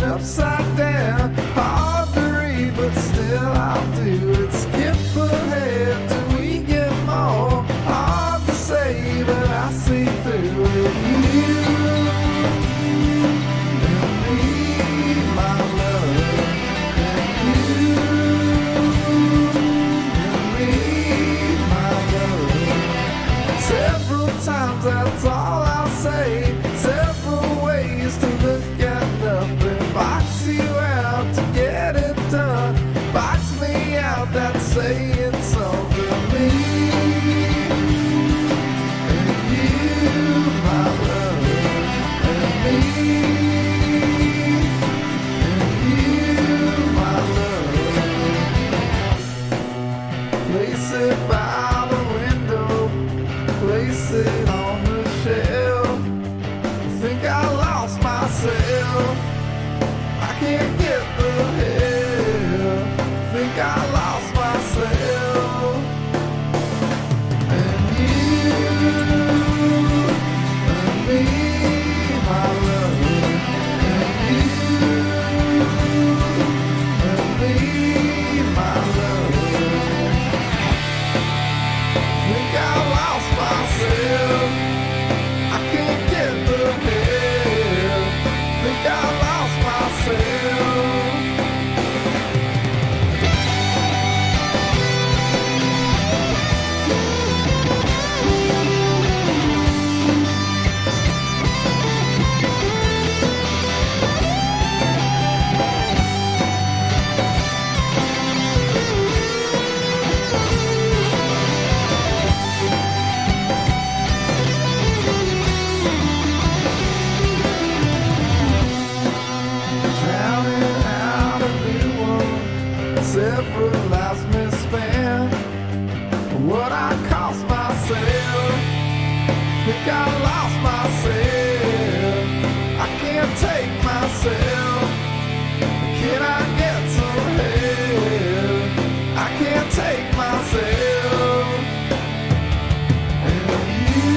Upside down, hard to read, but still I'll do it. Skip ahead till we get more. Hard to say, but I see through it. You and me, my love. And you and me, my love. Several times, that's all I'll say. Several ways to look at nothing. Box you out to get it done. Box me out, that's saying something to me. And you, my love. And me. And you, my love. Place it by the window. Place it on the shelf. I think I lost myself. I can't get the hell. Think I lost myself. And you and me, my love. And you and me, my love. Think I lost myself. I can't get the hell. Think I lost myself. Several lives misspent. What I cost myself. Think I lost myself. I can't take myself. Can I get some help? I can't take myself. And you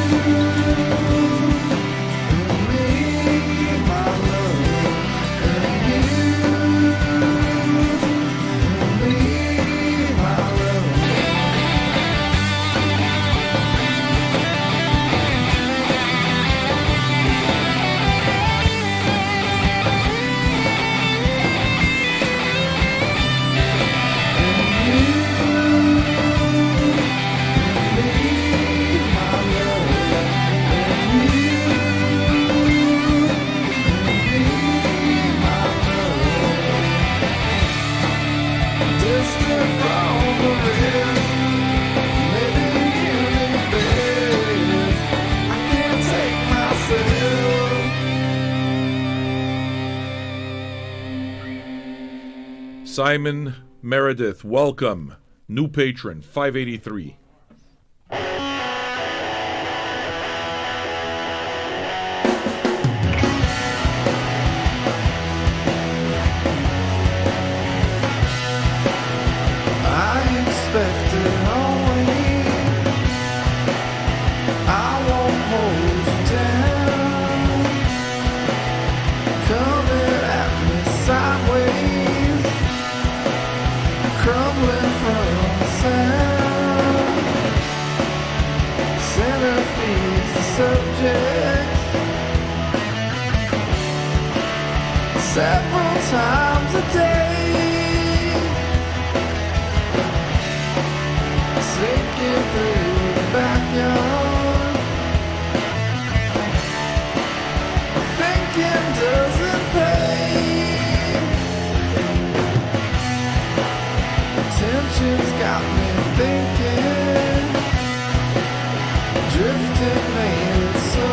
Simon Meredith, welcome. New patron, 583. I expected only I won't hold you down. Coming at me sideways, crumbling from the sound. Centerpiece, the subject. Several times a day. Sinking through the backyard. Thinking doesn't pay. Tension's got me thinking. Drifting made it so.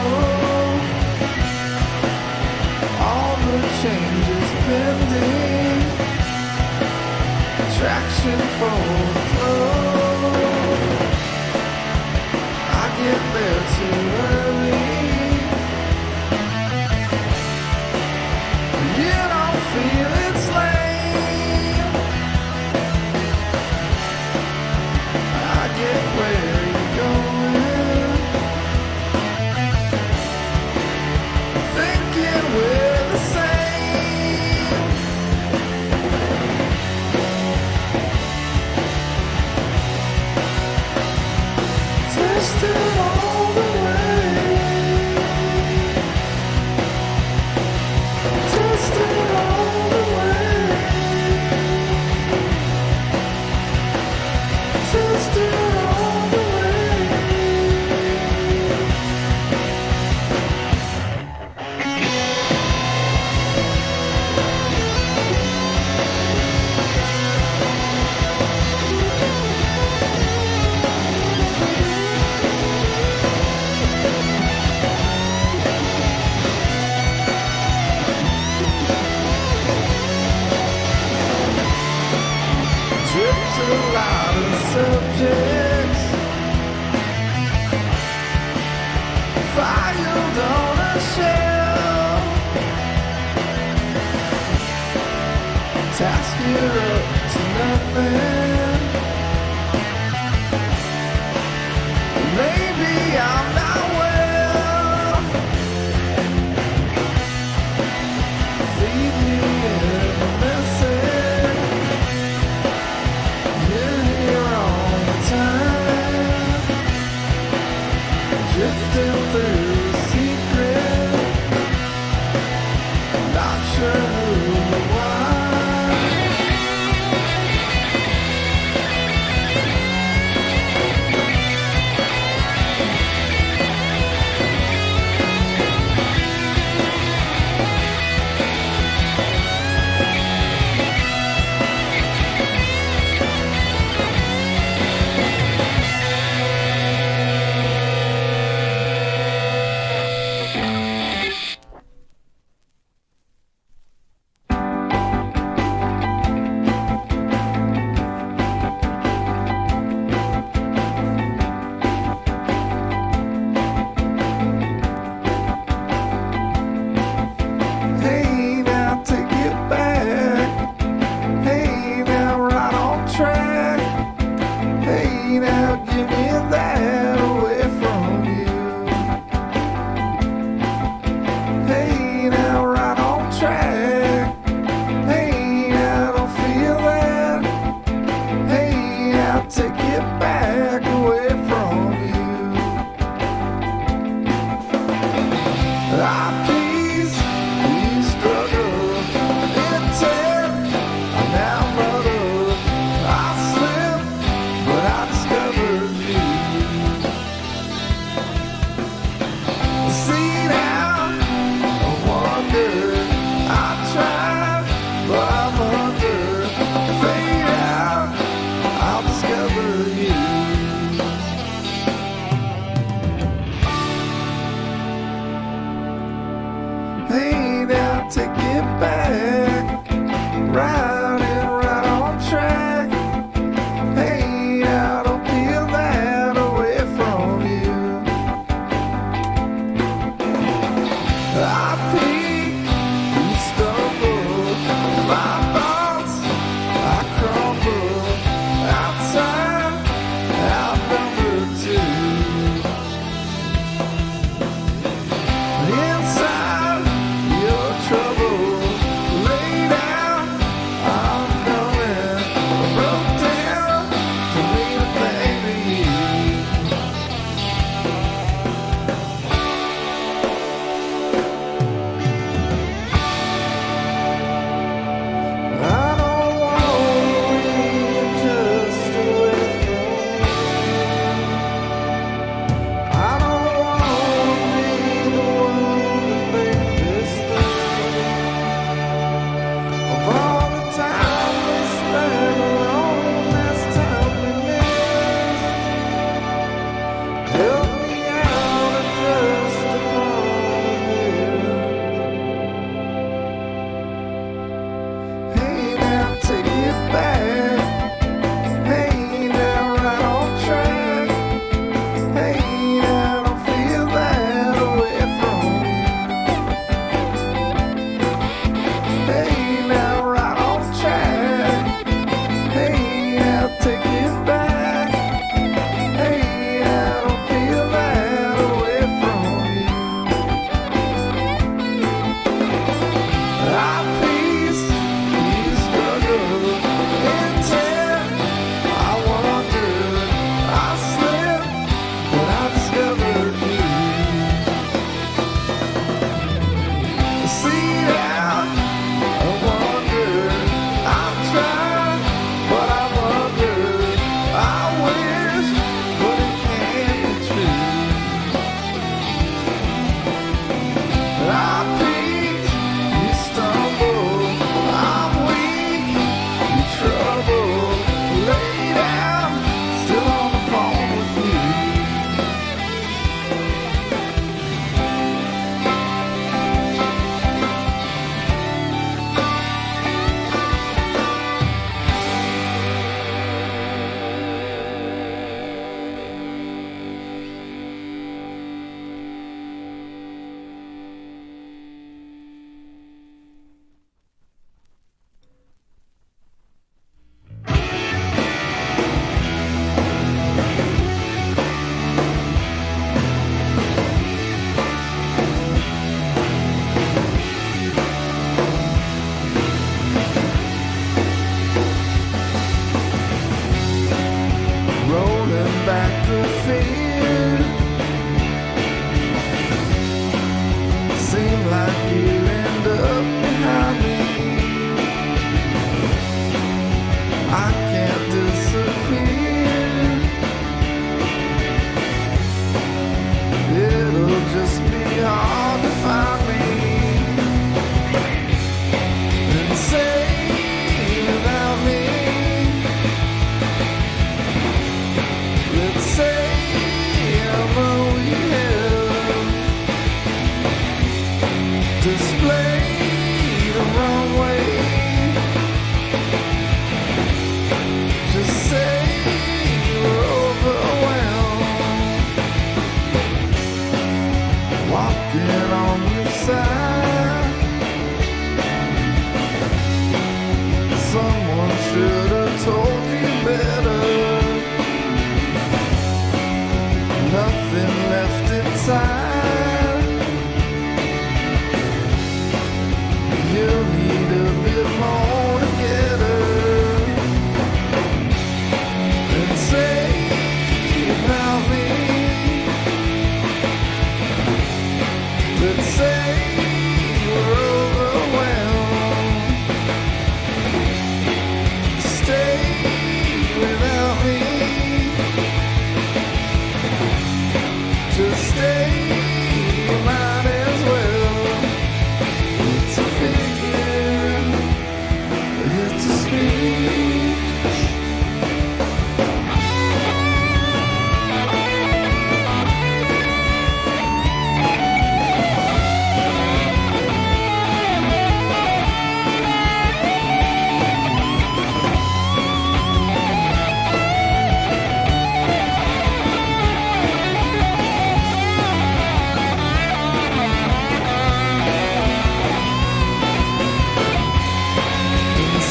All the changes pending. Traction for the flow. Get there too early. You don't feel it's lame. I get where you're going. Thinking we're the same. Twisted all the way. Twisted all the way. Twisted all the way. Tripped a lot of subjects. Filed on a shelf. Task it up to nothing. Maybe I'm not well. Feed me every message. You're here all the time. Drifting through the secret. Not sure who or why. Hey, now take it back. Hey, now right on track. Hey, now give me that away from you. Hey, now right on track. Hey, now don't feel that. Hey, now take it back away from you. Please, you struggle, intent. I'm now muddled. I slip, but I discovered you. See now, I wonder. I tried, but I'm under. Fade out, I'll discover you. Hey, now take it back. Right and right just be hard to find me and say without me. Let's say I'm all we have. Display the wrong way. Just say you're overwhelmed. Walking on your side. Someone should have told you better. Nothing left inside. You'll need a bit more to get her and say about me. Let's say you're overwhelmed. Stay without me. Just stay, you might as well. It's a figure, it's a speech.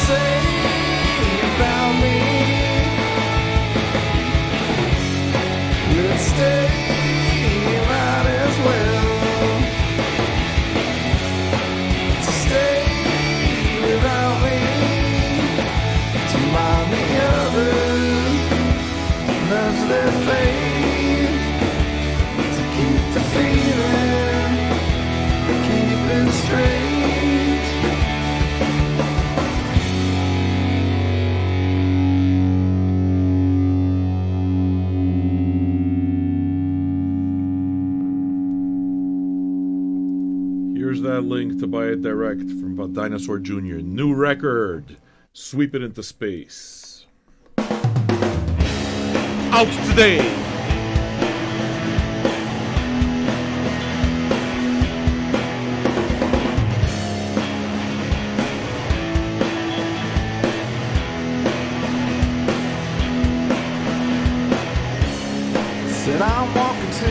Say about me. Let's stay, might as well. Stay without me. To mind the others, nudge their faith. To keep the feeling, keep it straight. Here's that link to buy it direct from Dinosaur Jr. New record. Sweep it into space. Out today. Said I'm walking to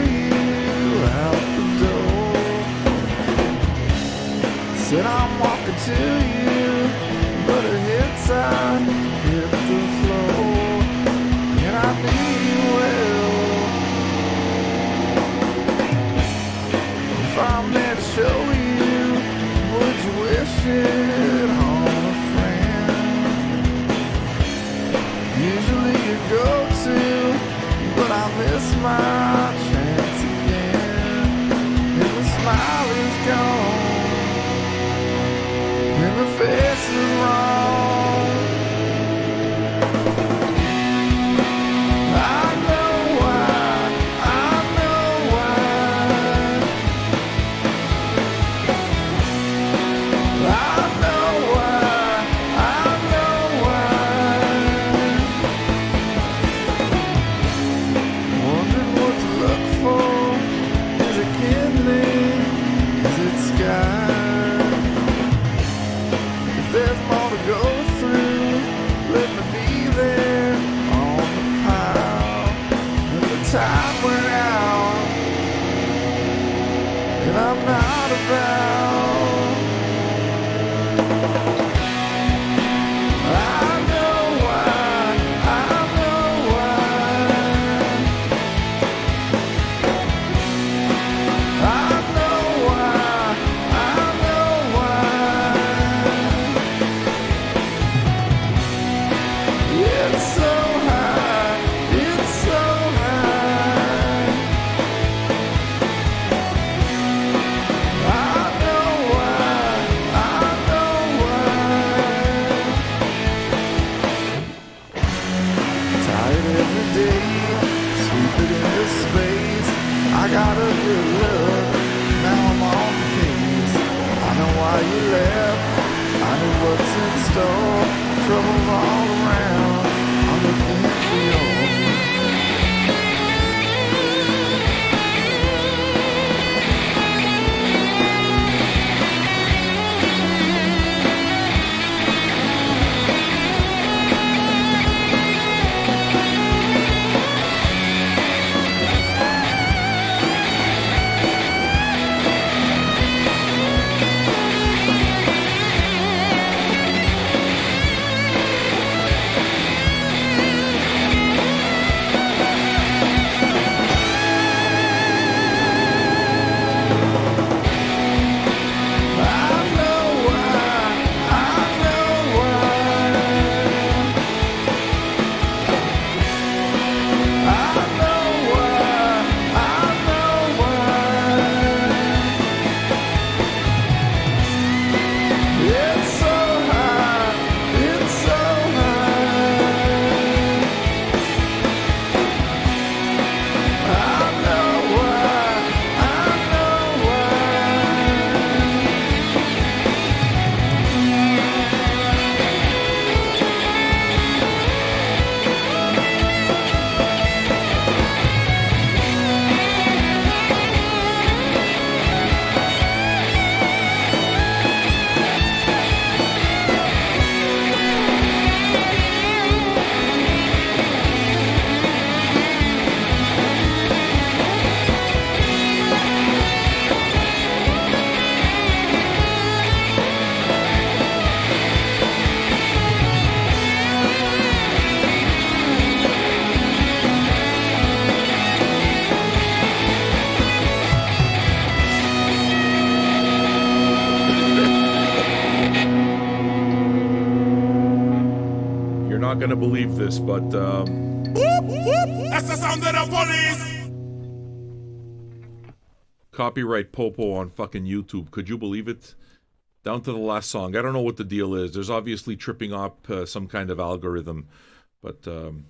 you out the door. Said I'm walking to you, but her hips are hit the floor, and I knew you well. If I'm there to show you, would you wish it on a friend? Usually you go to, but I miss my chance again. And the smile is gone, and the face is wrong. I know why, I know why. I know why, I know why. Wondering what to look for. Is it kindling? Is it sky? If there's more to go through, let me be there on the pile. And the time went out, and I'm not about. I know why, I know why. I know why, I know why. It's so high, it's so high. I know I got a good look. Now I'm on the case. I know why you left. I know what's in store. Trouble's all around. I'm looking for yours. Not gonna believe this, but That's the sound of the police. copyright Popo on fucking YouTube. Could you believe it? Down to the last song. I don't know what the deal is. There's obviously tripping up some kind of algorithm, but I'm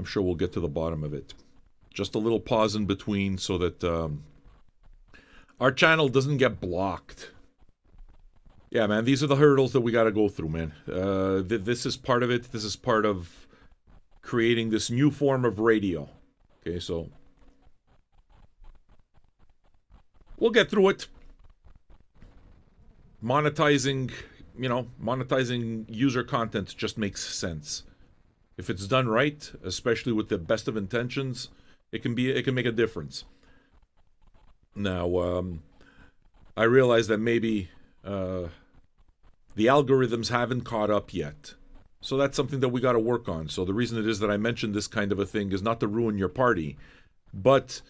sure we'll get to the bottom of it. Just a little pause in between so that our channel doesn't get blocked. Yeah, man, these are the hurdles that we got to go through, man. This is part of it. This is part of creating this new form of radio. Okay, so we'll get through it. Monetizing user content just makes sense. If it's done right, especially with the best of intentions, it can make a difference. Now, I realize that maybe the algorithms haven't caught up yet. So that's something that we got to work on. So the reason it is that I mentioned this kind of a thing is not to ruin your party, but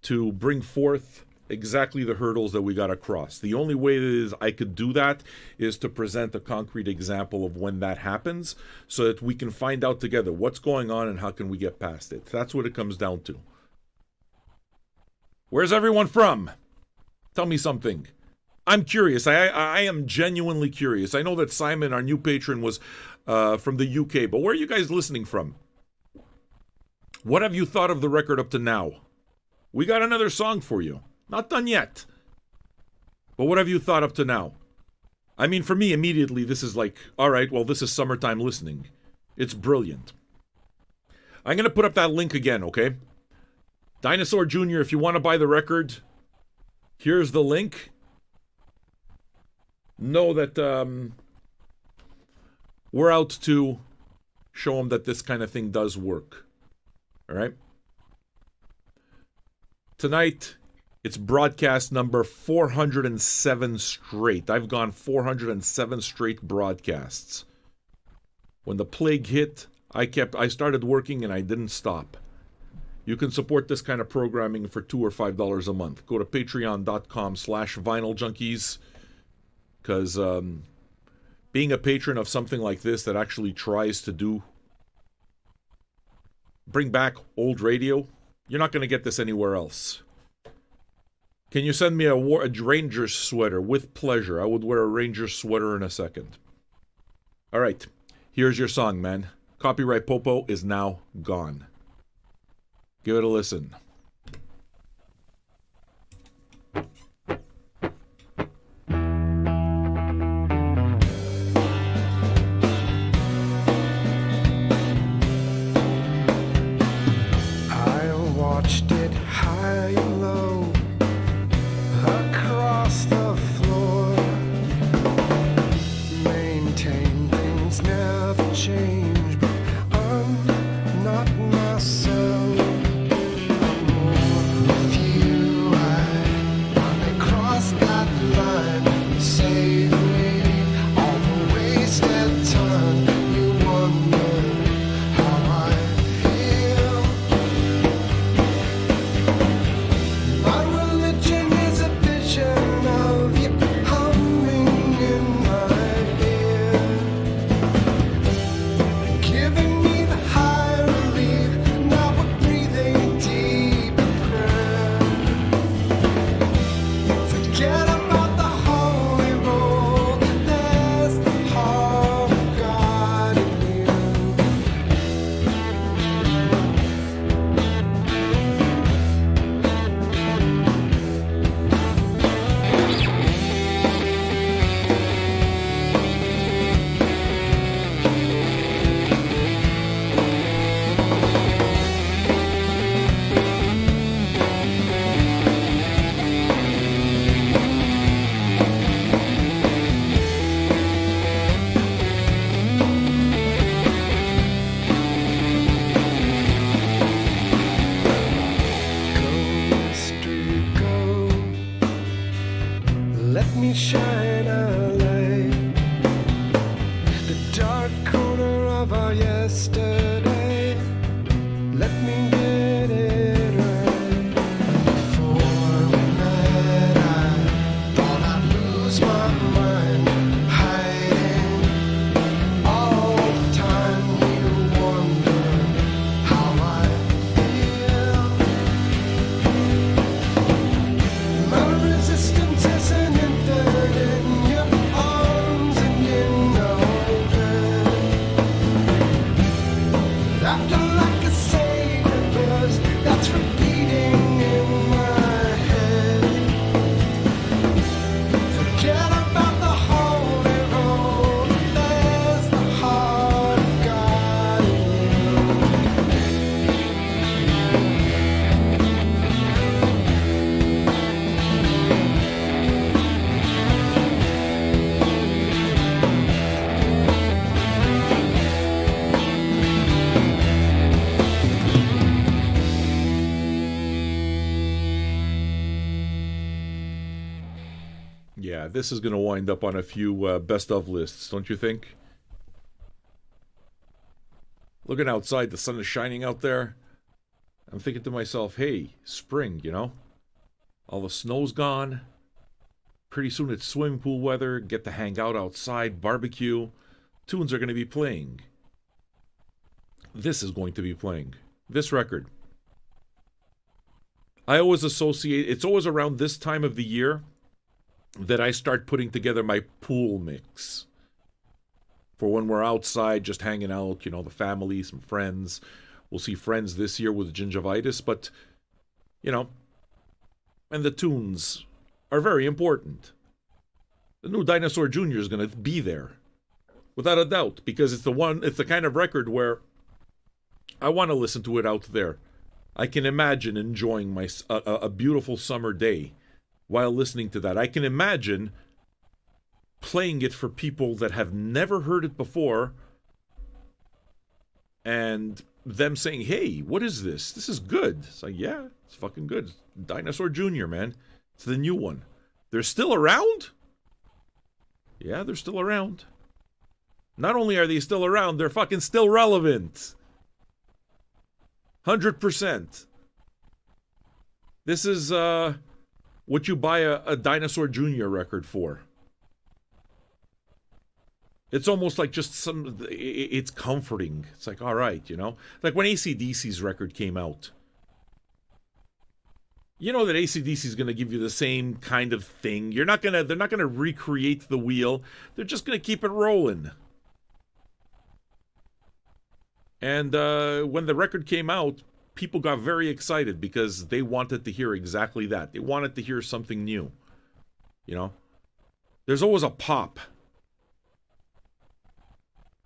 to bring forth exactly the hurdles that we got to cross. The only way that I could do that is to present a concrete example of when that happens so that we can find out together what's going on and how can we get past it. That's what it comes down to. Where's everyone from? Tell me something. I'm curious. I am genuinely curious. I know that Simon, our new patron, was from the UK, but where are you guys listening from? What have you thought of the record up to now? We got another song for you. Not done yet. But what have you thought up to now? I mean, for me, immediately, this is like, all right, well, this is summertime listening. It's brilliant. I'm going to put up that link again, okay? Dinosaur Jr., if you want to buy the record, here's the link. Know that we're out to show them that this kind of thing does work. All right? Tonight, it's broadcast number 407 straight. I've gone 407 straight broadcasts. When the plague hit, I started working and I didn't stop. You can support this kind of programming for $2 or $5 a month. Go to patreon.com/vinyljunkies. Because being a patron of something like this that actually tries to bring back old radio, you're not going to get this anywhere else. Can you send me a Rangers sweater? With pleasure. I would wear a Rangers sweater in a second. All right. Here's your song, man. Copyright Popo is now gone. Give it a listen. shine a light. The dark corner of our yesterday. Let me get it right. Before we met, I thought I'd lose my mind, hiding all the time. You wonder how I feel. My resistance is an infant in your arms, and you know that. After like a sacred verse that's repeating in my head. Forget about the holy road. There's the heart of God in you. Yeah, this is going to wind up on a few best of lists, don't you think? Looking outside, the sun is shining out there. I'm thinking to myself, hey, spring, you know? All the snow's gone. Pretty soon it's swimming pool weather, get to hang out outside, barbecue. Tunes are going to be playing. This is going to be playing. This record. I always associate, it's always around this time of the year that I start putting together my pool mix. For when we're outside just hanging out, you know, the family, some friends. We'll see friends this year with gingivitis, but, you know, and the tunes are very important. The new Dinosaur Jr. is going to be there, without a doubt, because it's the kind of record where I want to listen to it out there. I can imagine enjoying a beautiful summer day while listening to that. I can imagine playing it for people that have never heard it before and them saying, hey, what is this? This is good. It's like, yeah, it's fucking good. Dinosaur Jr., man. It's the new one. They're still around? Yeah, they're still around. Not only are they still around, they're fucking still relevant. 100%. This is what you buy a Dinosaur Jr. record for. It's almost like just it's comforting. It's like, all right, you know? Like when AC/DC's record came out. You know that AC/DC is going to give you the same kind of thing. They're not going to recreate the wheel. They're just going to keep it rolling. And when the record came out, people got very excited because they wanted to hear exactly that. They wanted to hear something new. You know? There's always a pop.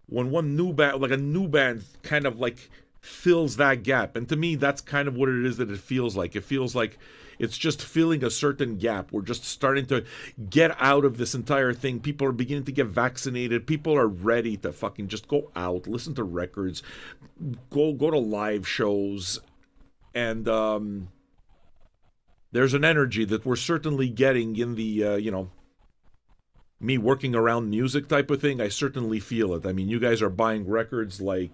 When one new band, like a new band, kind of like fills that gap. And to me, that's kind of what it is that it feels like. It feels like it's just filling a certain gap. We're just starting to get out of this entire thing. People are beginning to get vaccinated. People are ready to fucking just go out, listen to records, go to live shows. And there's an energy that we're certainly getting in the, me working around music type of thing. I certainly feel it. I mean, you guys are buying records like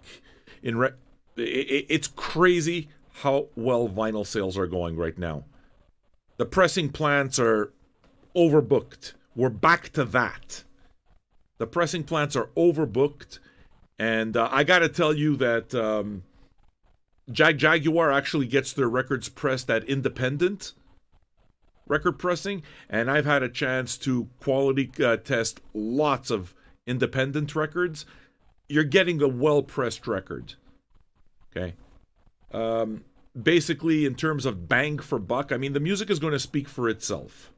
it's crazy how well vinyl sales are going right now. The pressing plants are overbooked. We're back to that. The pressing plants are overbooked. And I got to tell you that Jaguar actually gets their records pressed at independent record pressing. And I've had a chance to quality test lots of independent records. You're getting a well-pressed record. Okay? Basically, in terms of bang for buck, I mean, the music is going to speak for itself.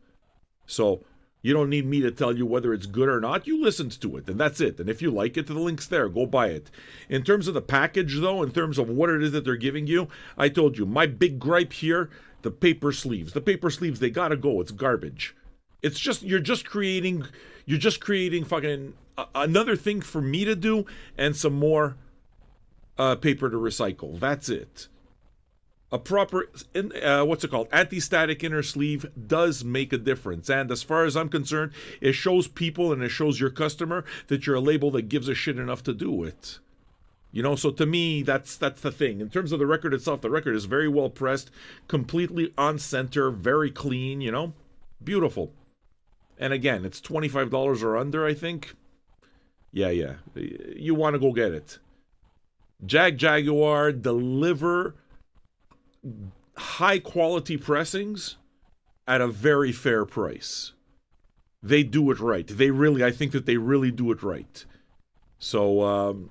So, you don't need me to tell you whether it's good or not. You listened to it, and that's it. And if you like it, the link's there. Go buy it. In terms of the package, though, in terms of what it is that they're giving you, I told you, my big gripe here, the paper sleeves. The paper sleeves, they gotta go. It's garbage. It's just, you're just creating fucking another thing for me to do and some more paper to recycle. That's it. A proper, what's it called? Anti-static inner sleeve does make a difference. And as far as I'm concerned, it shows people and it shows your customer that you're a label that gives a shit enough to do it. You know, so to me, that's the thing. In terms of the record itself, the record is very well pressed, completely on center, very clean, you know? Beautiful. And again, it's $25 or under, I think. Yeah. You want to go get it. Jaguar deliver high quality pressings at a very fair price. They do it right. I think that they really do it right. So,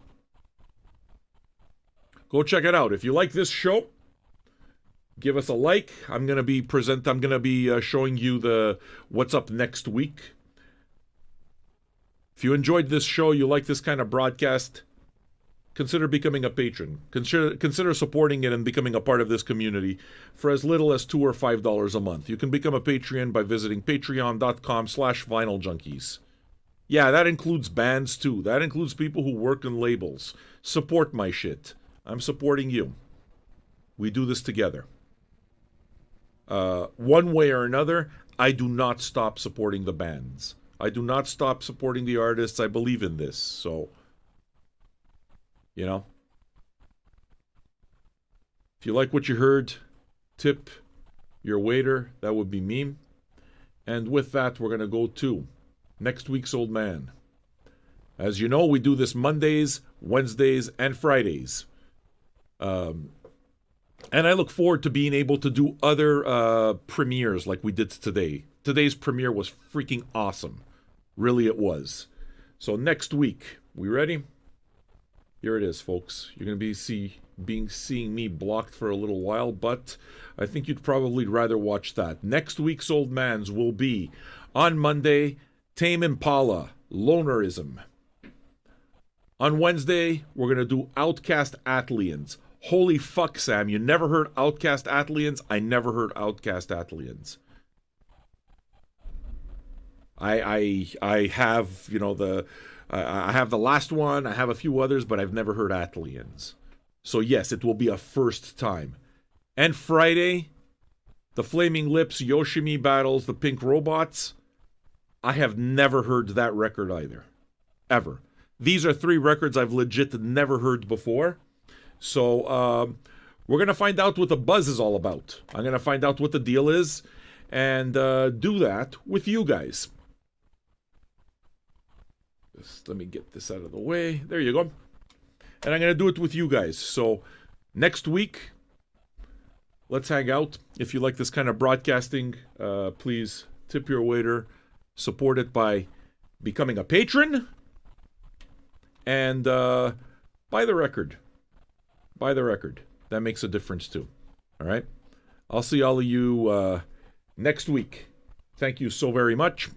go check it out. If you like this show, give us a like. I'm gonna be showing you what's up next week. If you enjoyed this show, you like this kind of broadcast, consider becoming a patron. Consider supporting it and becoming a part of this community for as little as $2 or $5 a month. You can become a Patreon by visiting patreon.com/vinyljunkies. Yeah, that includes bands too. That includes people who work in labels. Support my shit. I'm supporting you. We do this together. One way or another, I do not stop supporting the bands. I do not stop supporting the artists. I believe in this. So, you know. If you like what you heard, tip your waiter. That would be me. And with that, we're going to go to next week's Old Man. As you know, we do this Mondays, Wednesdays, and Fridays. And I look forward to being able to do other premieres like we did today. Today's premiere was freaking awesome. Really, it was. So next week, we ready? Here it is, folks. You're going to be seeing me blocked for a little while, but I think you'd probably rather watch that. Next week's Old Mans will be on Monday, Tame Impala, Lonerism. On Wednesday, we're going to do Outcast Atlians. Holy fuck, Sam, you never heard Outcast Atlians? I never heard Outcast Atlians. I have, you know, I have the last one, I have a few others, but I've never heard Atlians. So yes, it will be a first time. And Friday, the Flaming Lips, Yoshimi Battles, the Pink Robots. I have never heard that record either. Ever. These are 3 records I've legit never heard before. So, we're going to find out what the buzz is all about. I'm going to find out what the deal is and do that with you guys. Just let me get this out of the way. There you go. And I'm going to do it with you guys. So, next week, let's hang out. If you like this kind of broadcasting, please tip your waiter. Support it by becoming a patron. And buy the record. Buy the record. That makes a difference too. All right? I'll see all of you next week. Thank you so very much.